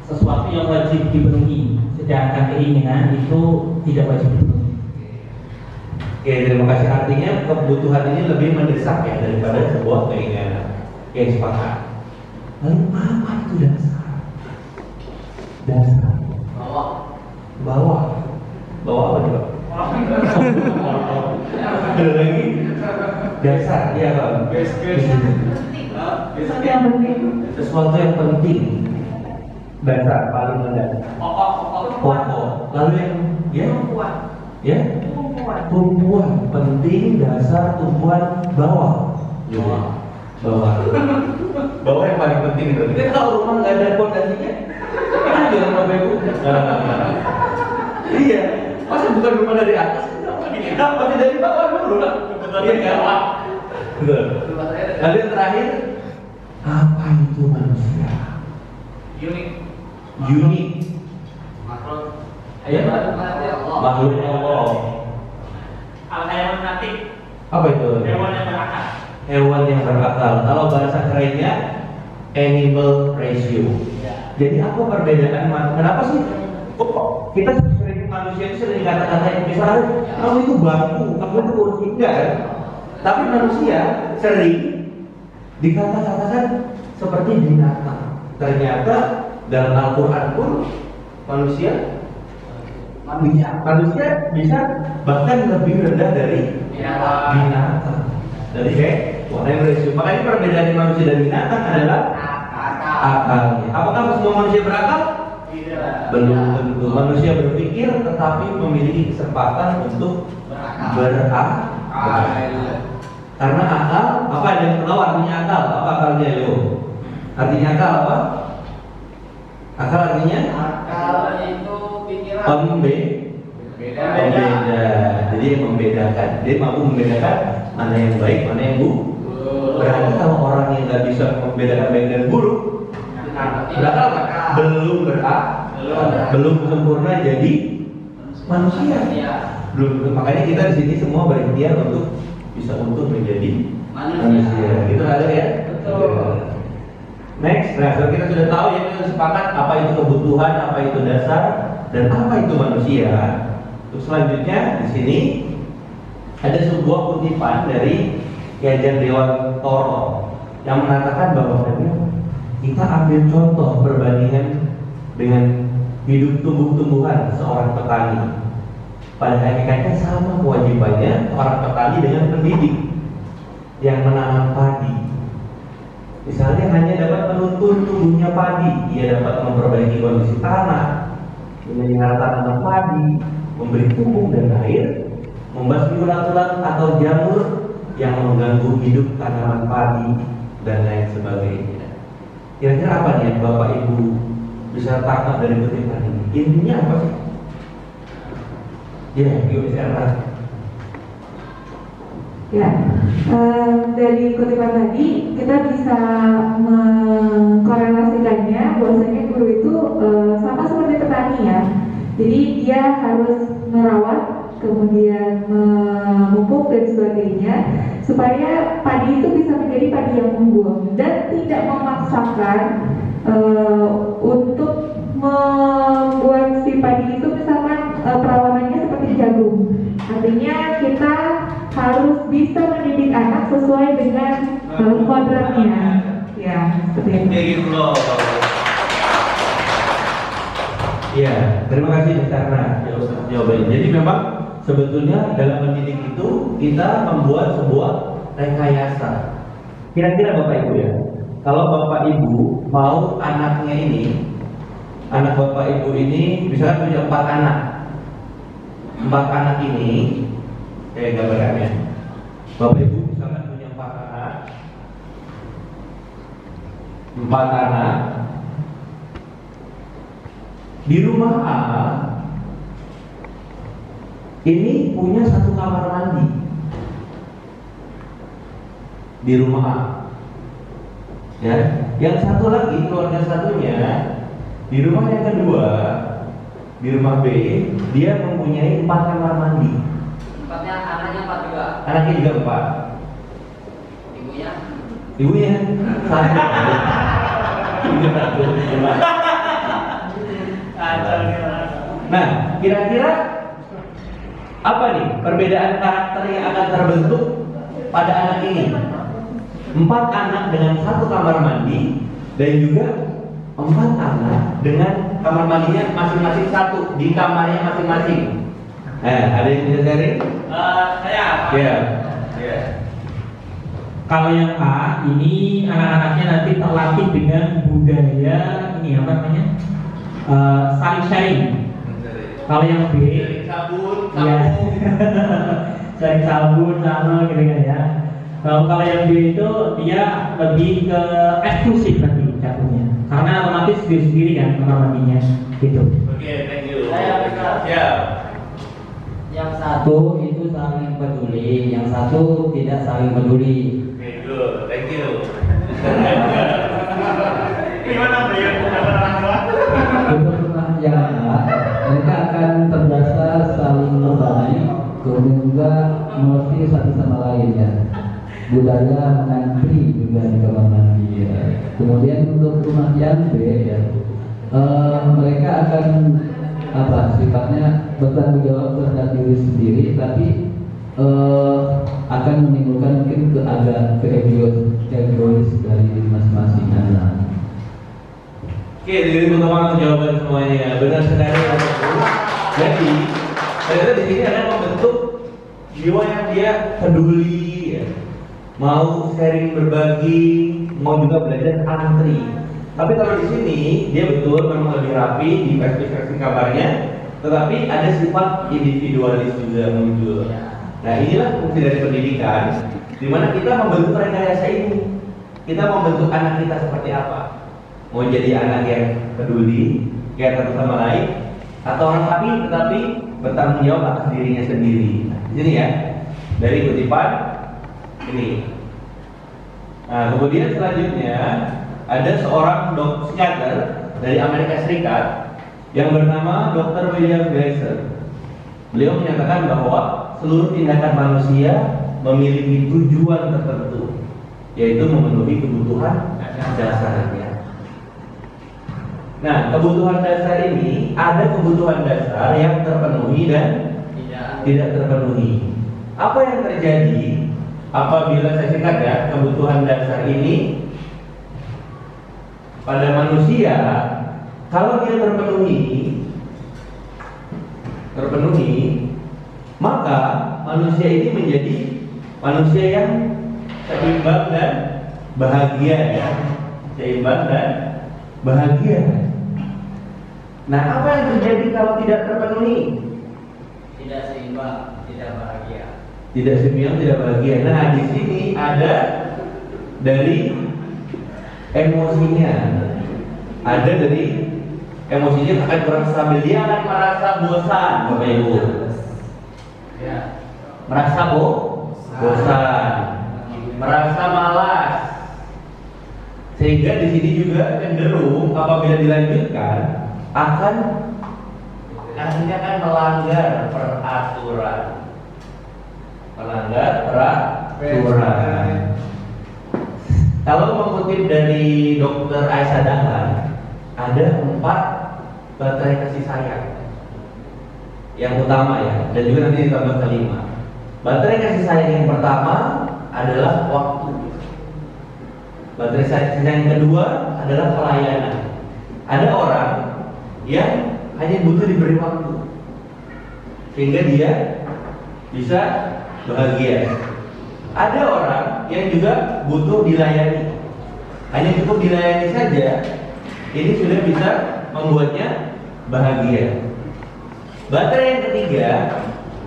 sesuatu yang wajib dipenuhi, sedangkan keinginan itu tidak wajib dipenuhi. Oke, terima kasih. Artinya kebutuhan ini lebih mendesak ya daripada sebuah keinginan. Oke, sepakat. Lalu apa itu dasar? Dasar. Bawah apa coba? Ada lagi? Dasar, iya kan? Sesuatu yang penting. Sesuatu yang penting. Dasar paling mendasar. Pokok. Lalu yang ya? Tumpuan penting, dasar, tumpuan, bawah. Bawah yang paling penting itu. Kita kalau rumah nggak ada fondasinya, ada rumah Ibu. Iya, masa bukan rumah dari atas? Pasti dari bawah dulu lah. Iya kan? Betul. Lalu yang terakhir, apa itu manusia? Unik. Makhluk Allah. Al-hayawan natik. Apa itu? Hewan yang berakal. Hewan yang berakal. Kalau bahasa kerennya animal ratio. Jadi apa perbedaan? Kenapa sih? Kita sering manusia itu sering kata-kata misalnya kamu itu bangku, kamu itu kursi, enggak kan? Tapi manusia sering dikata-katakan seperti binatang. Ternyata dalam Al-Quran pun manusia bisa bahkan lebih rendah dari binatang. Dari makanya perbedaan manusia dan binatang adalah akalnya. Apakah semua manusia berakal? Tidak. Belum tentu. Manusia berpikir tetapi memiliki kesempatan untuk berakal. Karena akal, apa yang tahu artinya akal? Apa akalnya Leo? Artinya akal apa? Akal artinya? akal itu pikiran. Pembeda. Jadi membedakan. Dia mampu membedakan mana yang baik, mana yang buruk. Berarti kalau orang yang nggak bisa membedakan baik dan buruk, berakal kan? Belum sempurna jadi manusia. Belum. Makanya kita di sini semua berikhtiar untuk bisa menjadi manusia. Itu ada ya? Betul. Next, nah kalau kita sudah tahu ya, kita sepakat apa itu kebutuhan, apa itu dasar, dan apa itu manusia. Terus selanjutnya di sini ada sebuah kutipan dari Ki Hajar Dewantoro yang mengatakan bahwa kita ambil contoh perbandingan dengan hidup tumbuh-tumbuhan seorang petani. Pada hakikatnya sama kewajibannya orang petani dengan pendidik yang menanam padi. Misalnya hanya dapat menuntun tumbuhnya padi, ia dapat memperbaiki kondisi tanah, memelihara tanaman padi, memberi pupuk dan air, membasmi ulat-ulat atau jamur yang mengganggu hidup tanaman padi dan lain sebagainya. Kira-kira apa nih yang Bapak Ibu bisa tangkap dari kutipan ini? Intinya apa sih? Ya, Ya, dari kutipan tadi kita bisa mengkorelasikannya bahwasanya guru itu sama seperti petani ya. Jadi dia harus merawat, kemudian memupuk dan sebagainya supaya padi itu bisa menjadi padi yang unggul dan tidak memaksakan untuk membuat si padi itu misalkan perawatannya seperti jagung. Artinya kita harus bisa mendidik anak sesuai dengan kodratnya. Ya, seperti itu. Ya, terima kasih karena jawabannya. Jadi memang sebetulnya dalam mendidik itu kita membuat sebuah rekayasa. Kira-kira Bapak Ibu ya, kalau Bapak Ibu mau anaknya ini, anak Bapak Ibu ini misalnya punya 4 anak. 4 anak ini, kayak gambarannya, Bapak Ibu misalkan punya 4 anak. 4 anak. Di rumah A ini punya 1 kamar mandi. Di rumah A. Ya, yang satu lagi keluarga satunya di rumah yang kedua, di rumah B, dia mempunyai 4 kamar mandi. Anaknya 4 juga. Anaknya juga 4. Ibunya? Ibunya 1. Ibunya 1. Nah, kira-kira apa nih perbedaan karakter yang akan terbentuk pada anak ini? 4 anak dengan 1 kamar mandi dan juga 4 anak dengan kamar mandinya masing-masing 1 di kamarnya masing-masing. Ada yang bisa sharing? Saya. Ya. Kalau yang A ini anak-anaknya nanti terlatih dengan budaya ini apa namanya? Saling sharing. Kalau yang B, Sabun, ya, sharing sabun, sama gitu kan ya. Kalau yang B itu dia lebih ke eksklusif nanti jatuhnya, karena otomatis dia sendiri kan kamar mandinya gitu. Oke, thank you. Saya bisa. Ya. Yang satu itu saling peduli, yang satu tidak saling peduli. Oke, good. Thank you. Gimana beliau? Untuk rumah yang A, mereka akan terdasar saling berbagi, kemudian juga mengerti satu sama lain ya. Budaya mengantri juga di kamar mandi ya. Kemudian untuk rumah yang B ya, mereka akan sifatnya bertanggung jawab terhadap diri sendiri, tapi akan menimbulkan mungkin egois dari masing-masing anak. Oke, jadi teman-teman jawaban semuanya benar sekali Bapak Ibu. Jadi ternyata di sini ada membentuk jiwa yang dia peduli, ya. Mau sharing berbagi, mau juga belajar antri. Tapi kalau di sini dia betul memang lebih rapi di versi kabarnya, tetapi ada sifat individualis juga muncul. Nah inilah fungsi dari pendidikan, di mana kita membentuk rekayasa ini. Kita membentuk anak kita seperti apa? Mau jadi anak yang peduli, care satu sama lain, atau orang rapi tetapi bertanggung jawab atas dirinya sendiri. Nah, di sini ya, dari kutipan ini. Nah, kemudian selanjutnya ada seorang psikiater dari Amerika Serikat yang bernama Dr. William Glasser. Beliau menyatakan bahwa seluruh tindakan manusia memiliki tujuan tertentu, yaitu memenuhi kebutuhan dasarnya. Nah, kebutuhan dasar ini ada kebutuhan dasar yang terpenuhi dan tidak terpenuhi. Apa yang terjadi apabila saya singkat ya, kebutuhan dasar ini pada manusia kalau dia terpenuhi, maka manusia ini menjadi manusia yang seimbang dan bahagia ya. Seimbang dan bahagia. Nah, apa yang terjadi kalau tidak terpenuhi? Tidak seimbang, tidak bahagia. Tidak seimbang, tidak bahagia. Nah, di sini ada dari emosinya. Ada dari emosinya akan kurang stabil. Dia akan merasa bosan, Bapak Ibu. Ya. Merasa bosan, merasa malas. Sehingga di sini juga cenderung apabila dilanjutkan akhirnya akan melanggar peraturan. Kalau mengutip dari Dr. Aisyah Dahlan, ada 4 baterai kasih sayang yang utama ya, dan juga nanti ditambah kelima. Baterai kasih sayang yang pertama adalah waktu. Baterai kasih sayang yang kedua adalah pelayanan. Ada orang yang hanya butuh diberi waktu sehingga dia bisa bahagia. Ada orang yang juga butuh dilayani. Hanya cukup dilayani saja, ini sudah bisa membuatnya bahagia. Baterai yang ketiga,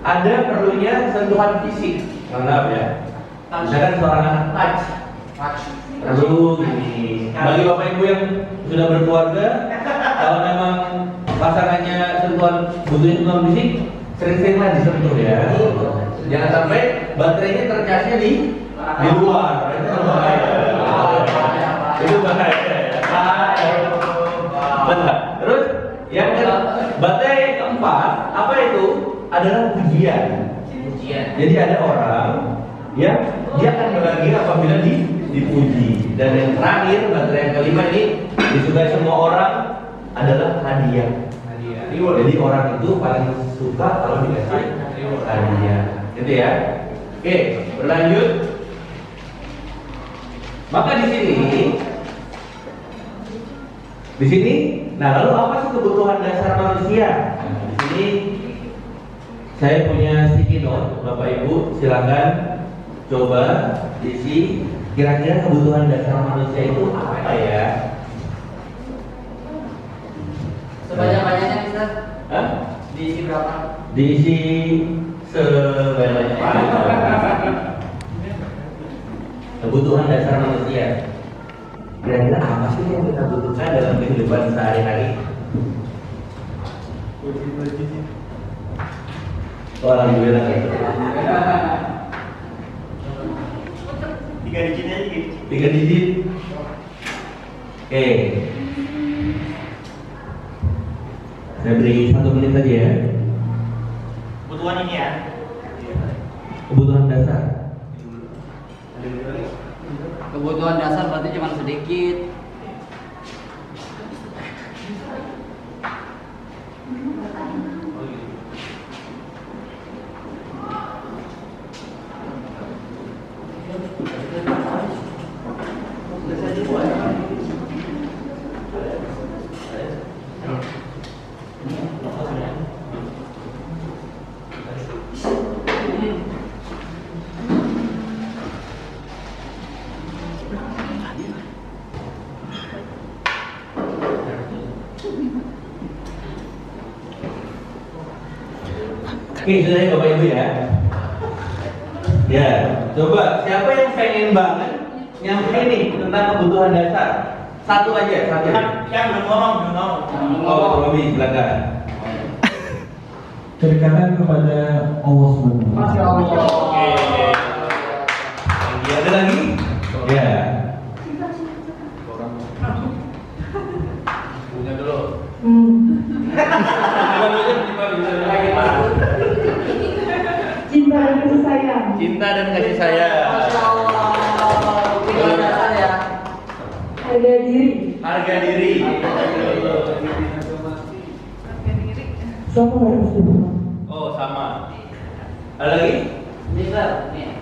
ada perlunya sentuhan fisik. Maaf ya. Misalkan seorang anak touch. Perlu gini. Bagi bapak ibu yang sudah berkeluarga, kalau memang pasangannya butuhnya sentuhan fisik, sering-seringlah disentuh ya. Jangan sampai baterainya tercasnya di luar. Itu berbahaya. Itu bahaya. Benar. Terus yang baterai keempat, apa itu? Adalah pujian. Jadi ada orang yang dia akan bahagia apabila dipuji. Dan yang terakhir, baterai yang kelima ini disukai semua orang adalah hadiah. Jadi orang itu paling suka kalau dikasih hadiah. Gitu ya. Oke, berlanjut. Maka di sini, nah lalu apa sih kebutuhan dasar manusia? Di sini saya punya sticky note, Bapak Ibu, silakan coba isi kira-kira kebutuhan dasar manusia itu apa ya? Sebanyak-banyaknya Mister? Hah? Diisi berapa? Diisi sebanyak-banyaknya. Kebutuhan dasar manusia. Kira-kira apa sih yang kita butuhkan dalam kehidupan sehari-hari? Orang bilang ya. 3 digit aja gitu. 3 digit. Oke. Saya beri 1 menit saja ya. Kebutuhan ini ya. Kebutuhan dasar. Kebutuhan dasar berarti cuma sedikit. Oke, sudah ya Bapak Ibu ya. Ya, coba siapa yang pengen banget nyampein nih tentang kebutuhan dasar? Satu aja, satu. Yang belum ngomong. Oh, Robi, silakan. Kedekatan kepada Allah Subhanahu wa Ta'ala. Oke. Ada lagi? Ya. Punya dulu. Cinta dan kasih sayang. Cinta dan kasih sayang. Masya Allah. Kebutuhan dasar ya. Harga diri. Harga diri. Sama harus dibuat. Oh, sama. Ada lagi? Mister, nih.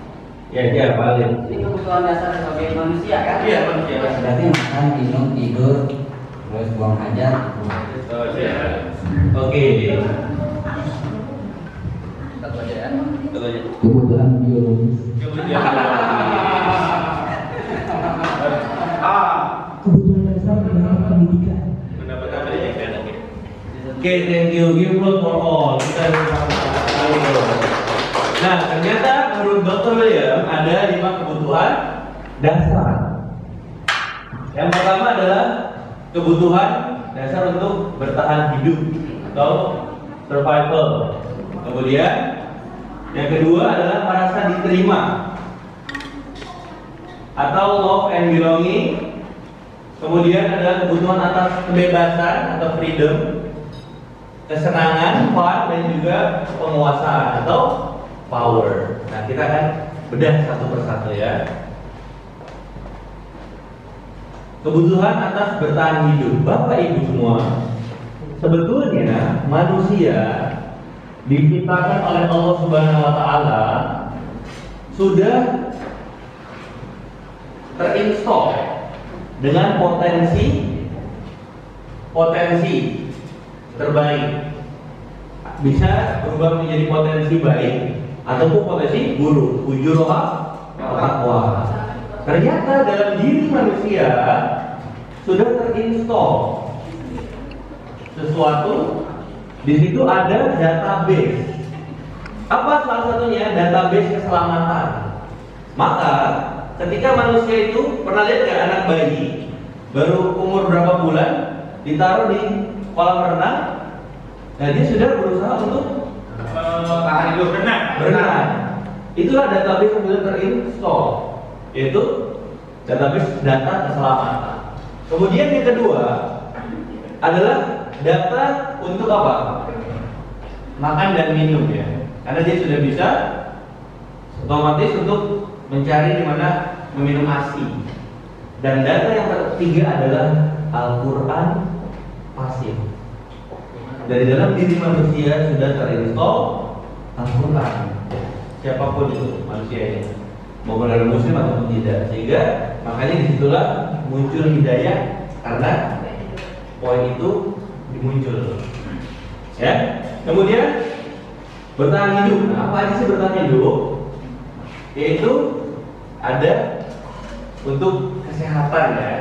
Ya, paling. Ini kebutuhan dasar sebagai manusia kan? Iya, manusia. Berarti makan, minum, tidur, terus buang hajat. Oh, iya. Oke. Satu aja ya. Satu aja. Kebutuhan biologis. Kebutuhan dasar adalah pendidikan. Oke, thank you. Give applause for all. Kita nah, ternyata menurut Dr. William ada 5 kebutuhan dasar. Yang pertama adalah kebutuhan dasar untuk bertahan hidup atau survival. Kemudian yang kedua adalah merasa diterima atau love and belonging. Kemudian adalah kebutuhan atas kebebasan atau freedom, kesenangan, fun, dan juga penguasaan atau power. Nah, kita akan bedah satu persatu ya. Kebutuhan atas bertahan hidup. Bapak Ibu semua, sebetulnya manusia diciptakan oleh Allah Subhanahu wa Ta'ala sudah terinstall dengan potensi terbaik. Bisa berubah menjadi potensi baik ataupun potensi buruk. Ujuroha Takwa. Ternyata dalam diri manusia sudah terinstall sesuatu. Di situ ada database. Apa salah satunya? Database keselamatan. Maka ketika manusia itu, pernah lihat nggak anak bayi baru umur berapa bulan ditaruh di kolam renang, nah dia sudah berusaha untuk tahan hidup berenang. Itulah database yang sudah terinstall, yaitu database data keselamatan. Kemudian yang kedua adalah data untuk apa? Makan dan minum ya. Karena dia sudah bisa otomatis untuk mencari di mana meminum ASI. Dan data yang ketiga adalah Al-Quran pasif. Dari dalam diri manusia sudah terinstall Al-Quran. Siapapun itu manusianya, mau dalam muslim ataupun tidak. Sehingga makanya disitulah muncul hidayah, karena poin itu dimuncul. Ya. Kemudian bertahan hidup. Nah, apa aja sih bertahan hidup? Yaitu ada untuk kesehatan ya.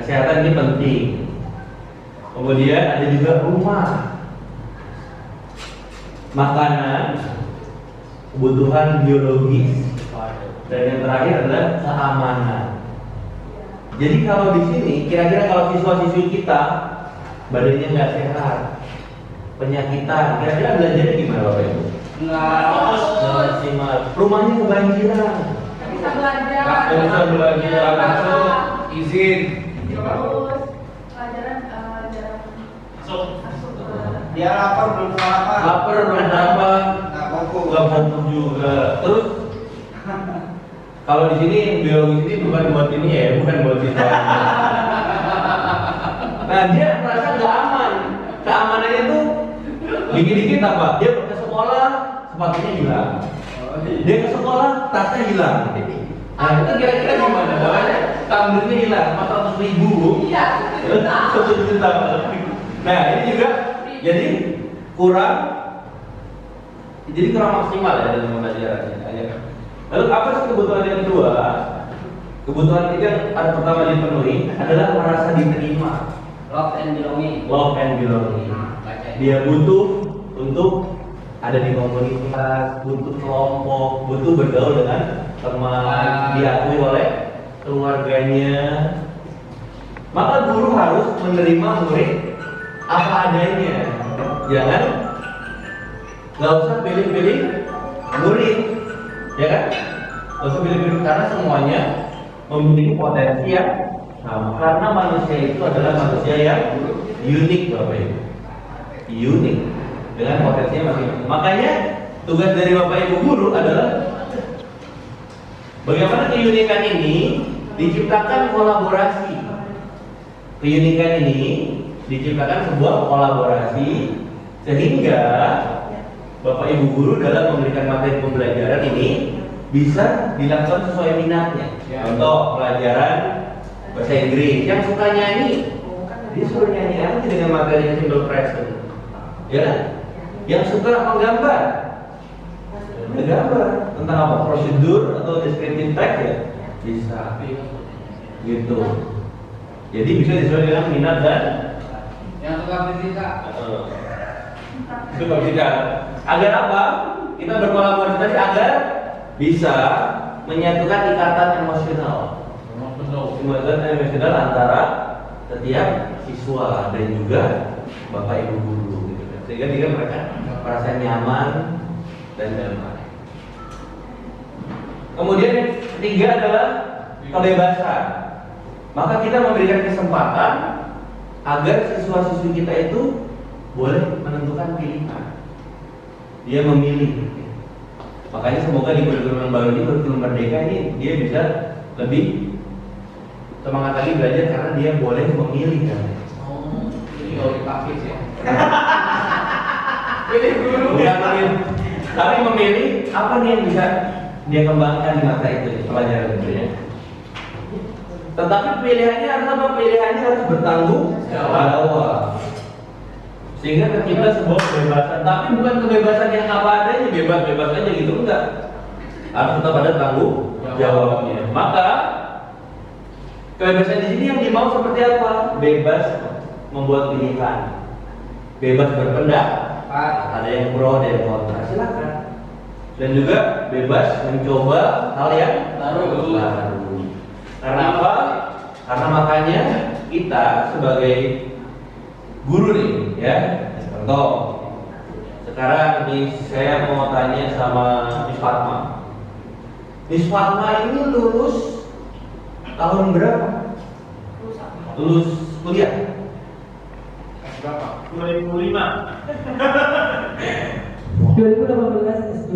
Kesehatan ini penting. Kemudian ada juga rumah, makanan, kebutuhan biologis, dan yang terakhir adalah keamanan. Jadi kalau di sini, kira-kira kalau siswa-siswi kita badannya nggak sehat, penyakitan, kira-kira belajarnya gimana Bapak Ibu? nggak Maksimal. Rumahnya kebanjiran. Bisa belajar. Nggak bisa belajar. masuk izin Terus pelajaran jarang masuk masuk. dia lapar belum sarapan Lapar belum sarapan, nggak fokus nggak fokus juga. Terus kalau di sini biologis ini bukan buat ini ya, bukan buat siswa. Nah dia merasa nggak aman. Keamanannya tuh dikit-dikit apa? Dia ke sekolah sepatunya hilang. Dia ke sekolah tasnya hilang. Nah itu kira-kira gimana? Bawahnya tumblernya hilang, 400.000. Iya. 1 juta. Nah ini juga jadi kurang maksimal ya dalam pembelajarannya. Lalu apa sih kebutuhan yang kedua? Kebutuhan yang pertama dipenuhi adalah merasa diterima. Love and belonging. Love and belonging. Dia butuh untuk ada di komunitas, butuh kelompok, butuh bergaul dengan teman, diakui oleh keluarganya. Maka guru harus menerima murid apa adanya. Jangan nggak usah pilih-pilih murid, ya kan? Nggak usah pilih-pilih karena semuanya memiliki potensi yang sama. Karena manusia itu adalah manusia yang unik, Bapak Ibu. Unik dengan potensinya masing-masing. Makanya tugas dari Bapak Ibu guru adalah bagaimana keunikan ini diciptakan kolaborasi. Keunikan ini diciptakan sebuah kolaborasi sehingga Bapak Ibu guru dalam memberikan materi pembelajaran ini bisa dilakukan sesuai minatnya. Contoh pelajaran bahasa Inggris, yang suka nyanyi disuruh nyanyi aja dengan materi simple present, ya kan? Yang suka menggambar tentang apa, prosedur atau descriptive text ya bisa gitu. Jadi bisa disesuaikan dengan minat dan yang suka fisika suka fisika. Agar apa? Kita berkolaborasi tadi agar bisa menyatukan ikatan emosional antara setiap siswa dan juga Bapak Ibu guru gitu kan. Sehingga mereka merasa nyaman dan damai. Kemudian yang ketiga adalah kebebasan. Maka kita memberikan kesempatan agar siswa-siswi kita itu boleh menentukan pilihan. Dia memilih. Makanya semoga di kurikulum yang baru ini, kurikulum merdeka ini, dia bisa lebih semangat lagi belajar karena dia boleh memilih kan. ini kalau dipakis ya Pilih guru. Bukan memilih, tapi memilih apa nih yang bisa dia kembangkan di masa itu, pelajaran itu ya. Tetapi pilihannya harus apa? Pilihannya harus bertanggung jawab. Sehingga tercipta sebuah kebebasan, tapi bukan kebebasan yang apa adanya, bebas-bebas aja gitu, enggak. harus tetap ada tanggung jawabnya. Maka kebebasan di sini yang dimau seperti apa? Bebas membuat pilihan, bebas berpendapat, ada yang pro, ada yang kontra, silakan. Dan juga bebas mencoba hal yang baru. Karena apa? Karena makanya kita sebagai guru nih, ya. Contoh, sekarang saya mau tanya sama Miss Fatma. Miss Fatma ini lulus tahun berapa? Lulus kuliah? Berapa? 2005. 2018 S2.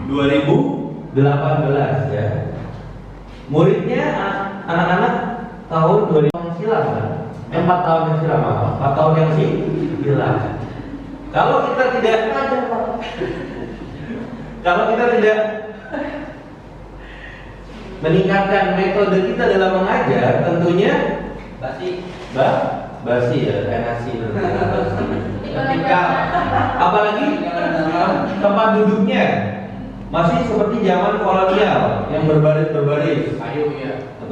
2018 ya. Muridnya anak-anak tahun 2000 yang silam kan? 4 tahun yang silam apa? 4 tahun yang silam. Kalau kita tidak meningkatkan metode kita dalam mengajar, tentunya basi ya, nasi ketika apalagi tempat duduknya masih seperti zaman kolonial yang berbaris atau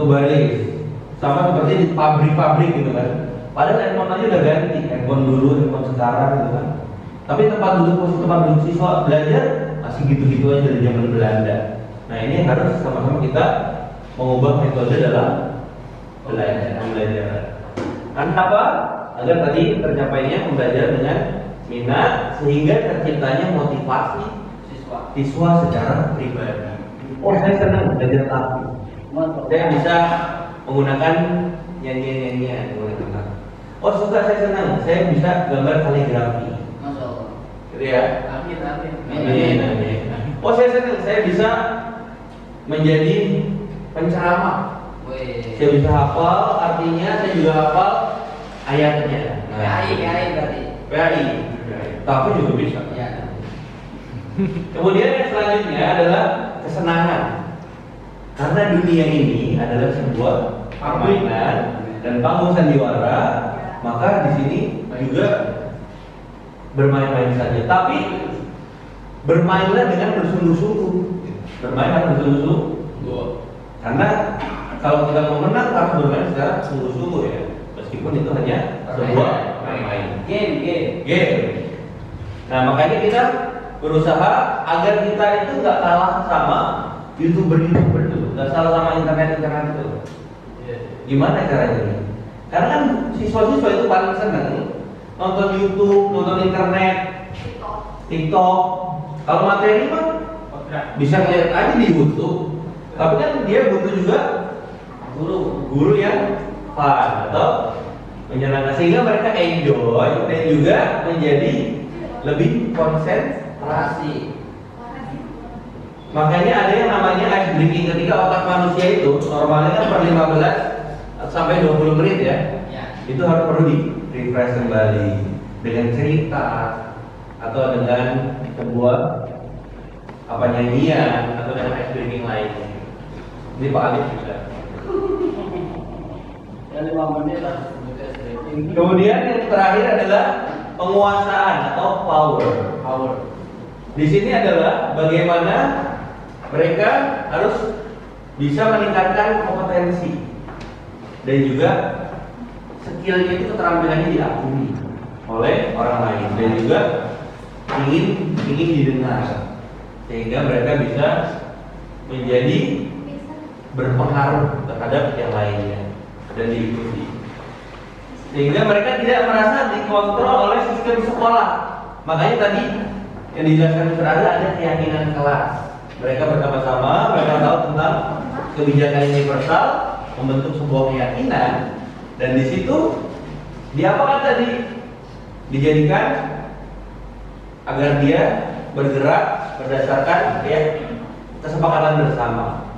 baris, sama seperti di pabrik-pabrik gitu kan. Padahal handphone aja udah ganti, handphone dulu, handphone sekarang gitu kan. Tapi tempat duduk siswa belajar masih gitu-gitu aja dari zaman Belanda. Nah ini harus sama-sama kita mengubah metode dalam belajar. Kenapa? Agar tadi tercapainya pembelajaran dengan minat sehingga terciptanya motivasi siswa secara pribadi. Oh saya senang belajar tapi saya bisa menggunakan nyanyian menggunakan lagu. Oh suka, saya senang saya bisa gambar kaligrafi. Masya Allah. Gitu ya. Amin. Oh saya senang saya bisa menjadi penceramah. Saya bisa hafal artinya, saya juga hafal ayatnya. PAI berarti. Tapi juga bisa. Ya. Kemudian yang selanjutnya adalah kesenangan. Karena dunia ini adalah sebuah permainan dan panggung sandiwara, maka di sini juga bermain-main saja. Tapi bermainlah dengan bersungguh-sungguh. Karena kalau kita mau menang harus bermain secara sungguh-sungguh ya. Meskipun itu hanya sebuah main-main. Game. Nah makanya kita berusaha agar kita itu nggak kalah sama YouTuber itu, nggak salah sama internet itu. Gimana caranya? Karena kan siswa-siswa itu paling senang nonton YouTube, nonton internet, TikTok. Kalau materi mah bisa lihat aja di YouTube. Tapi kan dia butuh juga guru yang fun atau menyenangkan sehingga mereka enjoy dan juga menjadi lebih konsentrasi. Makanya ada yang namanya ice breaking, ketika otak manusia itu normalnya kan per 15 sampai 20 menit ya. Itu harus perlu di refresh kembali dengan cerita atau dengan sebuah nyanyian atau dengan ice breaking lain. Ini Pak Alif juga. Kemudian yang terakhir adalah penguasaan atau power. Di sini adalah bagaimana mereka harus bisa meningkatkan kompetensi dan juga skillnya itu, keterampilannya diakui oleh orang lain dan juga ingin didengar sehingga mereka bisa menjadi berpengaruh terhadap yang lainnya dan diikuti, sehingga mereka tidak merasa dikontrol oleh sistem sekolah. Makanya tadi yang dijelaskan terakhir ada keyakinan kelas. Mereka bersama-sama, mereka tahu tentang kebijakan universal, membentuk sebuah keyakinan, dan di situ diapakan tadi? Dijadikan agar dia bergerak berdasarkan kesepakatan bersama.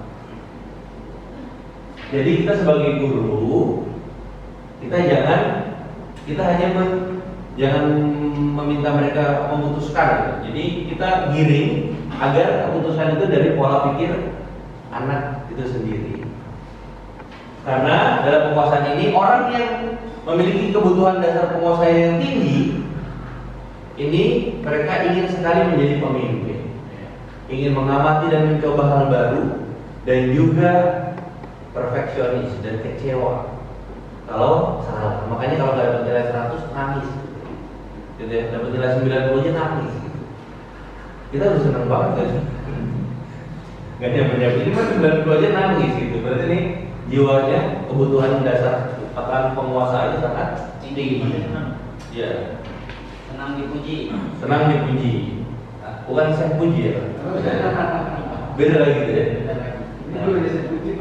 Jadi kita sebagai guru, kita jangan meminta mereka memutuskan. Jadi kita giring agar keputusan itu dari pola pikir anak itu sendiri. Karena dalam penguasaan ini orang yang memiliki kebutuhan dasar penguasaan yang tinggi, ini mereka ingin sekali menjadi pemimpin. ingin mengamati dan mencoba hal baru, dan juga perfeksionis dan kecewa kalau salah. Makanya kalau nggak dapat nilai 100 nangis, gitu ya. Dapat nilai 90 nya nangis. Kita harus senang banget kan? Gak nyampe-nyampe ini mah 92 aja nangis gitu. Berarti ini jiwanya, kebutuhan dasar akan penguasaan sangat tinggi. Ya. Senang dipuji. Senang dipuji. Bukan saya puji ya. Beda lagi gitu ya.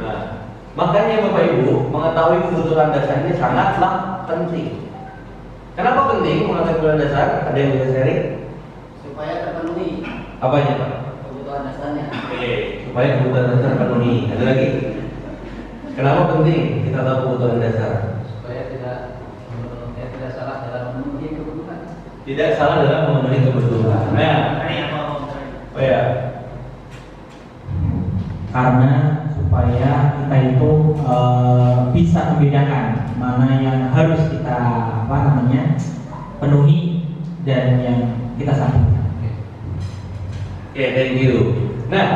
Nah, makanya Bapak Ibu mengetahui kebutuhan dasar ini sangatlah penting. Kenapa penting mengetahui kebutuhan dasar? Ada yang bisa sharing? Supaya terpenuhi. Apanya Pak? Kebutuhan dasarnya. Oke, supaya kebutuhan dasar terpenuhi. Ada lagi? Kenapa penting kita tahu kebutuhan dasar? Supaya tidak salah dalam memenuhi kebutuhan. Tidak salah dalam memenuhi kebutuhan. Nah, oh ya. Karena supaya kita itu bisa membedakan mana yang harus kita penuhi dan yang kita sampaikan. Oke, thank you. Nah,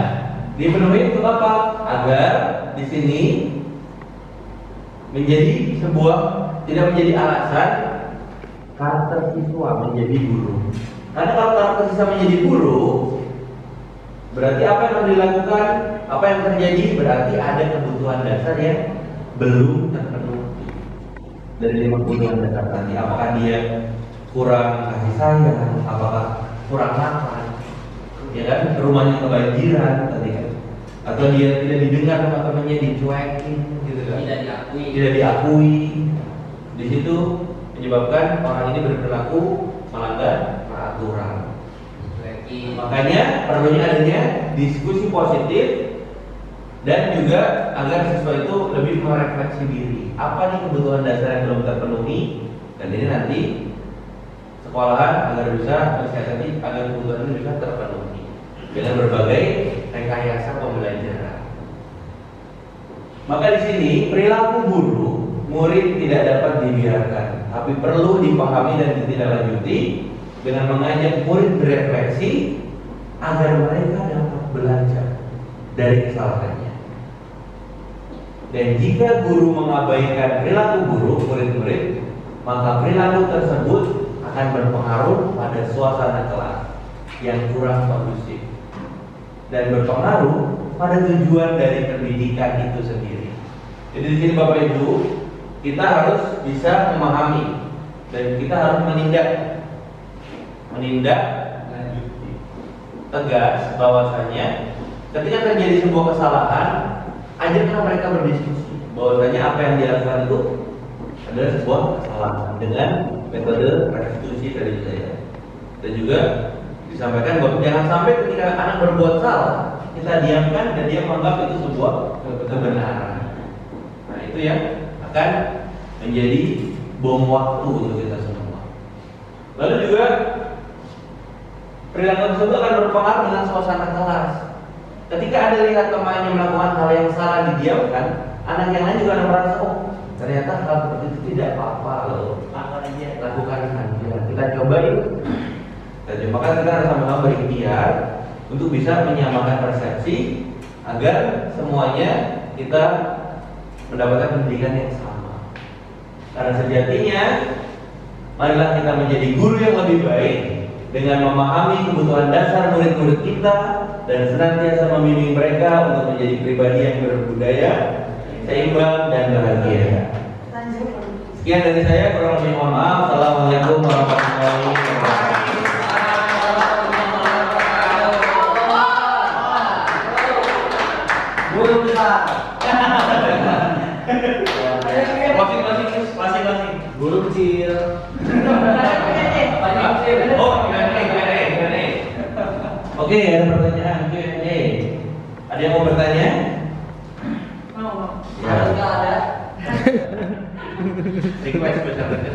dipenuhi untuk apa? Agar di sini menjadi sebuah, tidak menjadi alasan karakter siswa menjadi guru. Karena kalau karakter siswa menjadi guru, berarti apa yang harus dilakukan, apa yang terjadi, berarti ada kebutuhan dasar yang belum terpenuhi. Dari 5 kebutuhan dasar tadi, apakah dia kurang kasih sayang, apakah kurang makan, ya kan, rumahnya kebanjiran tadi kan, atau dia tidak didengar sama temannya, dicuekin, gitu kan, tidak diakui. Di situ menyebabkan orang ini berperilaku melanggar peraturan. Makanya perlunya adanya diskusi positif dan juga agar siswa itu lebih merefleksi diri. Apa nih kebutuhan dasar yang belum terpenuhi, dan ini nanti sekolahan agar bisa mensiasati agar kebutuhan ini bisa terpenuhi dengan berbagai rekayasa pembelajaran. Maka di sini perilaku guru murid tidak dapat dibiarkan, tapi perlu dipahami dan ditindaklanjuti dengan mengajak murid berefleksi agar mereka dapat belajar dari kesalahannya. Dan jika guru mengabaikan perilaku guru murid-murid, maka perilaku tersebut akan berpengaruh pada suasana kelas yang kurang kondusif dan berpengaruh pada tujuan dari pendidikan itu sendiri. Jadi di sini Bapak Ibu, kita harus bisa memahami dan kita harus menindak lanjuti tegas bahwasanya ketika terjadi sebuah kesalahan, ajarkan mereka berdiskusi bahwasanya apa yang dilakukan itu adalah sebuah kesalahan dengan metode restitusi dari saya. Dan juga disampaikan bahwa jangan sampai ketika anak berbuat salah kita diamkan dan dia menganggap itu sebuah kebenaran. Nah, itu yang akan menjadi bom waktu untuk kita semua. Lalu juga perilaku tersebut akan berpengaruh dengan suasana kelas. Ketika ada lihat temannya melakukan hal yang salah didiamkan, anak yang lain juga akan merasa, oh ternyata hal seperti itu tidak apa-apa loh. Lakukan saja. Kita coba yuk. Maka kita harus sama-sama berikhtiar untuk bisa menyamakan persepsi agar semuanya kita mendapatkan pendidikan yang sama. Karena sejatinya, marilah kita menjadi guru yang lebih baik dengan memahami kebutuhan dasar murid-murid kita dan senantiasa membimbing mereka untuk menjadi pribadi yang berbudaya, seimbang dan bahagia. Sekian dari saya, kurang lebih mohon maaf. Assalamualaikum warahmatullahi wabarakatuh. Guru besar. Masing-masing. Guru kecil. Oh, Q&A. Oke, ada pertanyaan Q&A. Ada yang mau bertanya? Mau. Kalau nggak ada. Request bertanya.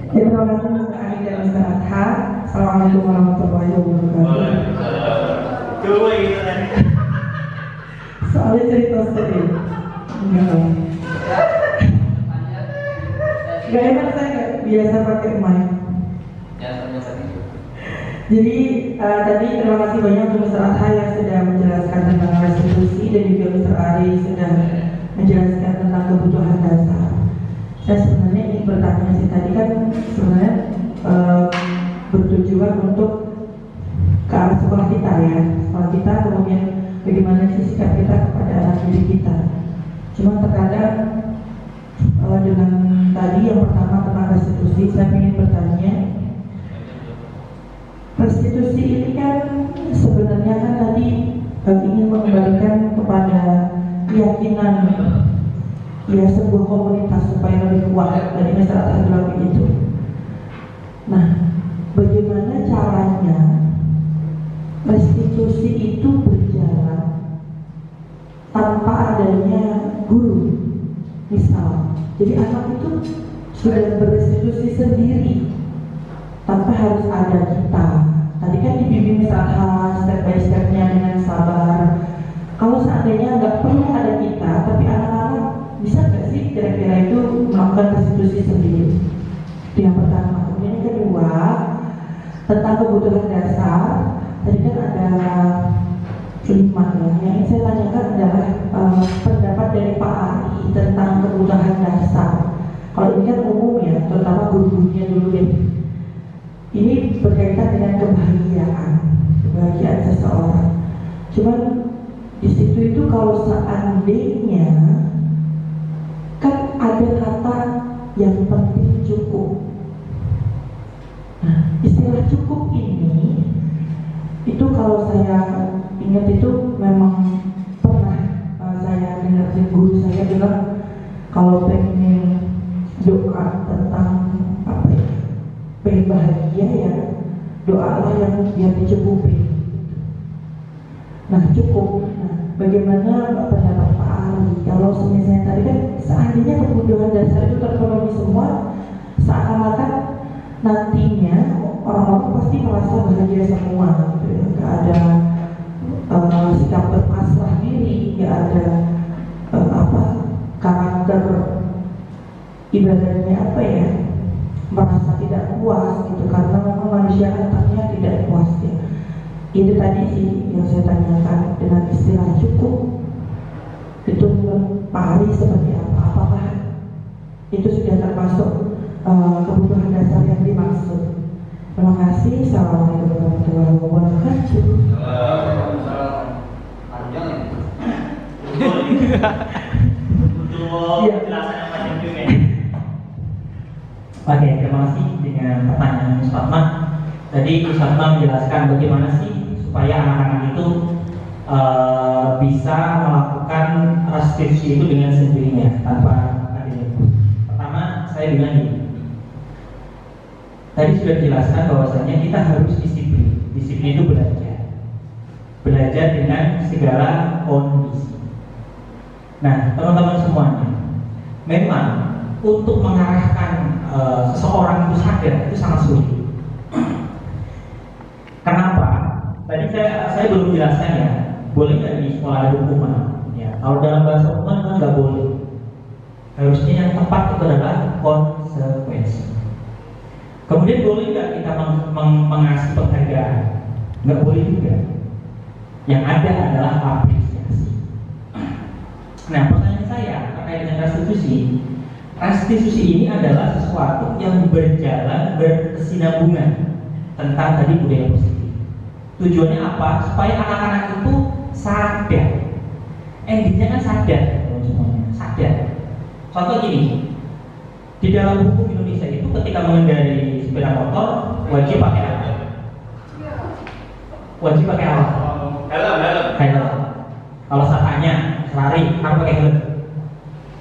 Terima kasih Mr. Ali dan Mr. Adha. Assalamualaikum warahmatullahi wabarakatuh. Coba gitu kan. Soalnya cerita sedih. Gak enak, saya nggak biasa pakai mic. Ya, tanya tadi. Jadi tadi terima kasih banyak untuk Mr. Atha yang sudah menjelaskan tentang restitusi dan juga Mr. Ari sudah menjelaskan tentang kebutuhan dasar. Saya sebenarnya ingin bertanya sih, tadi kan sebenarnya bertujuan untuk ke arah sekolah kita ya, sekolah kita, kemudian bagaimana sih sikap kita kepada anak didik kita. Cuma terkadang dengan tadi yang pertama tentang restitusi, saya ingin bertanya, restitusi ini kan sebenarnya kan tadi ingin mengembalikan kepada keyakinan ya sebuah komunitas supaya lebih kuat, dari masyarakat bilang begitu. Nah, bagaimana caranya restitusi itu berjalan tanpa adanya guru, misal, jadi anak itu sudah berestitusi sendiri tanpa harus ada kita. Tadi kan dibimbing step by stepnya dengan sabar. Kalau seandainya nggak perlu ada kita, tapi anak-anak bisa nggak sih kira-kira itu melakukan restitusi sendiri? Itu yang pertama. Kemudian yang kedua, tentang kebutuhan dasar. Tadi kan ada 5 ya. Yang ingin saya tanyakan adalah pendapat dari Pak Ari tentang kebutuhan dasar. Kalau ini kan umum ya, terutama guru-gurunya dulu deh. Ini berkaitan dengan kebahagiaan seseorang. Cuman di situ itu kalau seandainya kan ada kata yang penting cukup. Nah, istilah cukup ini itu kalau saya ingat itu memang pernah saya dengar guru saya bilang kalau pengen doa tentang apa ya, pengen bahagia ya doalah yang biar dicukupi. Nah cukup. Nah, bagaimana pendapat Pak Ari kalau misalnya tadi kan seandainya kebutuhan dasar itu terpenuhi semua, seakan-akan nantinya orang-orang pasti merasa bahagia semua gitu ya. Gak ada sikap berpasrah diri, gak ada karakter ibadahnya apa ya, merasa tidak puas gitu, karena memang manusia antaranya tidak puas ya. Itu tadi sih yang saya tanyakan dengan istilah cukup itu menurut Pak Ari seperti apa? Apakah itu sudah termasuk kebutuhan dasar yang dimaksud? Terima kasih. Assalamualaikum warahmatullahi wabarakatuh. Panjang ya? Betul, penjelasan yang panjang juga. Oke, terima kasih dengan pertanyaan Mas Fatma. Tadi Mas Fatma menjelaskan bagaimana sih supaya anak-anak itu bisa melakukan restitusi itu dengan sendirinya tanpa adanya guru. Pertama, saya bilang gini. Tadi sudah dijelaskan bahwasanya kita harus disiplin. Disiplin itu belajar dengan segala kondisi. Nah, teman-teman semuanya, memang untuk mengarahkan seseorang itu sadar itu sangat sulit. Kenapa? Tadi saya belum jelaskan ya. Boleh nggak di sekolah ada hukuman? Ya, kalau dalam bahasa hukuman kan nggak boleh. Harusnya yang tepat itu adalah konsekuensi. Kemudian boleh nggak kita mengasih penghargaan? Nggak boleh juga. Yang ada adalah apresiasi. Nah, pertanyaan saya terkait dengan restitusi. Restitusi ini adalah sesuatu yang berjalan berkesinambungan tentang tadi budaya positif. Tujuannya apa? Supaya anak-anak itu sadar. Endingnya kan sadar, semuanya sadar. Contoh gini, di dalam hukum Indonesia itu ketika mengendarai sepeda motor wajib pakai apa? Wajib pakai apa? Helm. Kalau saya tanya, lari harus pakai helm.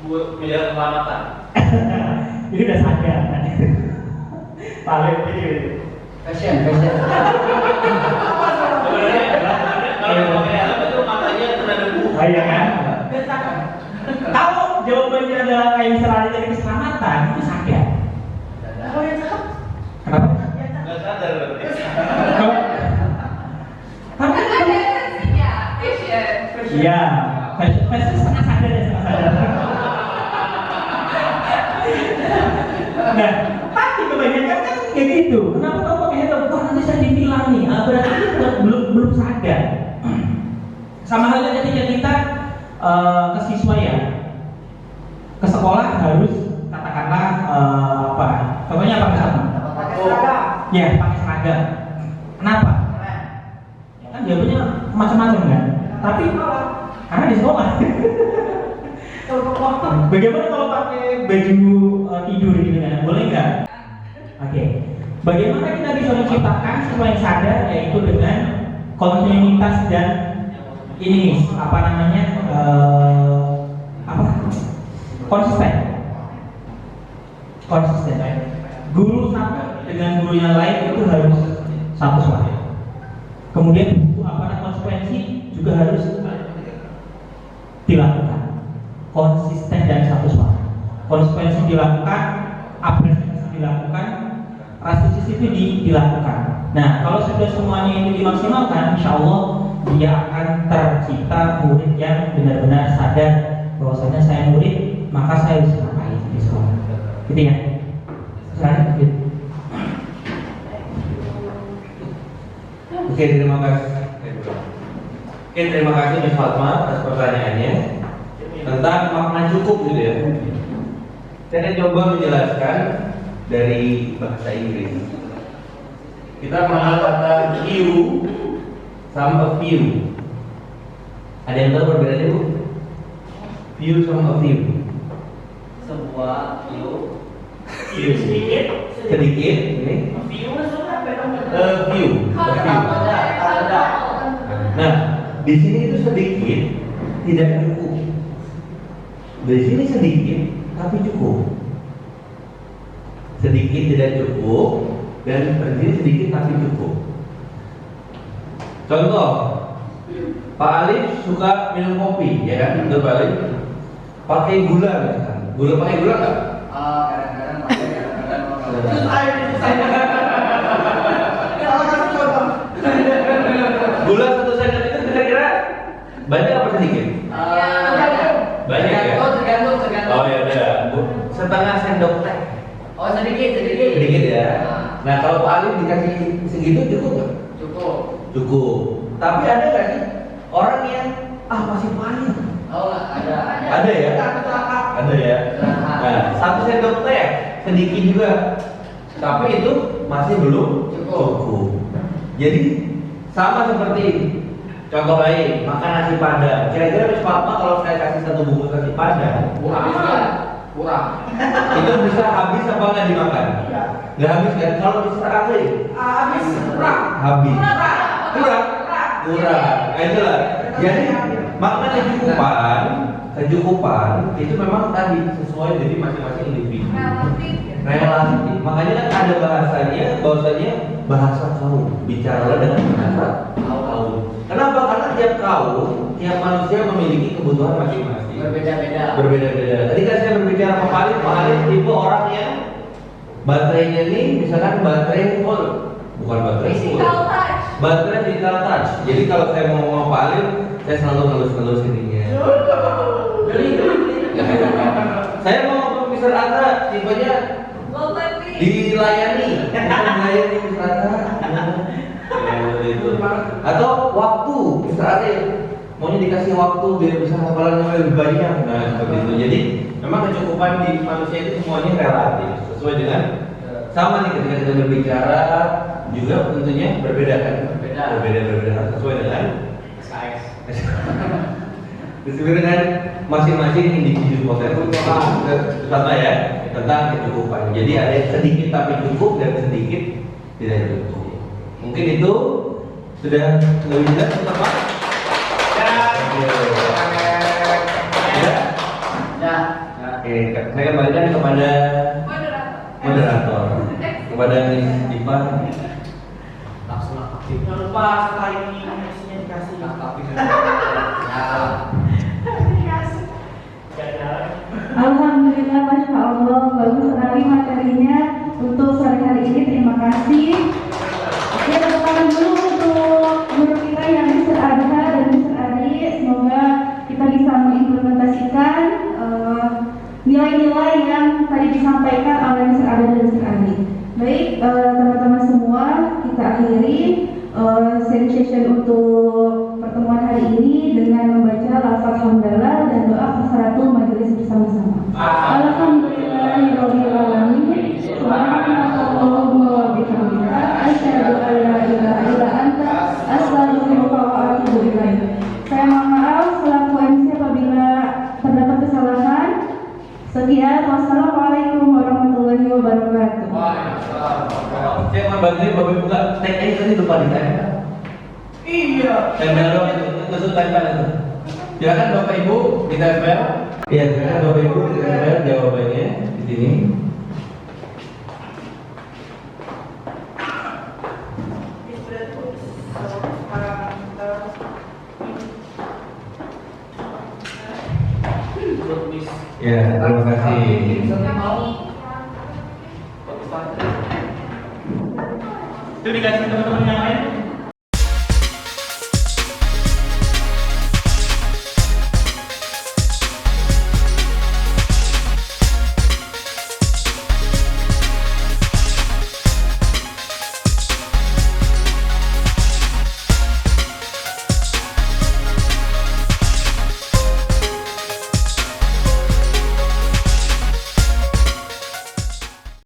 Buat menjaga keselamatan. Ini udah sadar. Paling ini. Fashion. Kalau pakai helm itu matanya kena debu. Oh iya kan? Kalau jawabannya adalah kayak misalnya dari keselamatan, itu sadar. Kenapa? Nggak sadar berarti. Tapi iya, fashion setengah sadar ya, setengah sadar. Nah, tapi kebanyakan kan kayak gitu. Kenapa kamu pakai helm? Wah, nanti nanti saya ditilang nih, berarti dia belum sadar. Sama halnya ketika kita ke siswa ya, ke sekolah harus katakanlah apa? Contohnya apa misalnya? Pakai seragam. Ya, pakai seragam. Kenapa? Ya kan jawabannya macam-macam kan. Tapi karena di sekolah. Bagaimana kalau pakai baju tidur gitu kan? Boleh nggak? Oke. Bagaimana kita bisa menciptakan siswa yang sadar, yaitu dengan kontinuitas dan ini apa namanya konsisten. Guru satu dengan guru yang lain itu harus satu suara. Kemudian aparat konsekuensi juga harus dilakukan, konsisten dan satu suara. Konsekuensi dilakukan, apresiasi dilakukan, restitusi itu dilakukan. Nah, kalau sudah semuanya itu dimaksimalkan, insya Allah dia akan tercipta murid yang benar-benar sadar bahwasanya saya murid, maka saya harus ngapain di sekolah. Gitu ya. Gitu. Oke, terima kasih. Oke, terima kasih Miss Fatma atas pertanyaannya tentang makna cukup gitu ya. Saya akan coba menjelaskan dari bahasa Inggris. Kita mengenal kata few sama a few. Ada yang tahu perbedaannya, Bu? Few sama a few. Sebuah few Sedikit ini. A few. Nah, di sini itu sedikit tidak cukup. Di sini sedikit tapi cukup. Sedikit tidak cukup dan di sini sedikit tapi cukup. Contoh, Pak Alif suka minum kopi, ya kan? Betul Pak Alif? Pakai gula misalkan. Pakai gula nggak? Kadang-kadang pakai, kadang-kadang Gula 1 sendok itu kira-kira banyak apa sedikit? Banyak ya? Tergantung. Oh ya udah, setengah sendok teh. Oh sedikit. Sedikit ya. Nah kalau Pak Alif dikasih segitu cukup nggak? Cukup. Tapi ada nggak sih orang yang masih pahit? Oh ada. Ada ya? Ada ya. Nah 1 sendok teh sedikit juga, tapi itu masih belum cukup. Jadi sama seperti contoh lain, makan nasi padang. Kira-kira Miss Fatma kalau saya kasih 1 bungkus nasi padang, kurang. Itu bisa habis apa nggak dimakan? Nggak habis kan? Kalau Mister Ali Habis kurang. habis. Kurang. Nah, itulah. Jadi makna kecukupan itu memang tadi sesuai dari masing-masing individu. Relatif. Makanya kan ada bahasanya, bahwasanya bahasa kaum, bicaralah dengan bahasa kaum. Kenapa? Karena tiap kaum, tiap manusia memiliki kebutuhan masing-masing. Berbeda-beda. Tadi kan saya berbicara sama Pak Alif tipe orang yang baterainya ini misalkan baterai full, bukan baterai full. Baterai physical touch. Jadi kalau saya mau ngomong Pak Alif, saya selalu ngelus-ngelus ininya. Saya mau ngomong Mister Anta, tipenya dilayani, Mister Anta. Atau waktu, Mister Anta maunya dikasih waktu biar bisa hafalannya lebih banyak. Nah seperti itu. Jadi memang kecukupan di manusia itu semuanya relatif, sesuai dengan sama nih ketika kita berbicara juga tentunya berbeda kan? Berbeda sesuai dengan SKS. Sesuai dengan masing-masing individu potensi sama ya tentang kecukupan. Jadi ada yang sedikit tapi cukup dan sedikit tidak cukup. Mungkin itu sudah lebih jelas teman-teman. Oke, saya kembalikan kepada moderator, kepada Miss Dipa. Jangan lupa setelah ini isinya dikasih. Alhamdulillah, Masya Allah, bagus sekali materinya untuk sore hari ini. Terima kasih. Ya, tepuk tangan dulu untuk guru kita yang Mr. Adha dan Mr. Ari. Semoga kita bisa mengimplementasikan nilai-nilai yang tadi disampaikan oleh Mr. Adha dan Mr. Ari. Baik, teman-teman semua, kita kita akhiri sharing session untuk pertemuan hari ini dengan membaca lafaz hamdalah dan doa kafaratul majelis bersama-sama. Alhamdulillahirabbil alamin. Subhanakallahumma wa bihamdika asyhadu an la ilaha illa anta astaghfiruka wa atubu ilaik. Saya mohon maaf selaku MC apabila terdapat kesalahan. Sekian, wassalamualaikum warahmatullahi wabarakatuh. Saya mau bantuin Bapak Ibu buka tag aja tadi lupa di tag. Iya. Tempel itu tempel itu. Silakan Bapak Ibu ditempel. Iya, silakan Bapak Ibu ditempel jawabannya di sini. Ya, terima kasih. Itu dikasih teman-teman yang lain.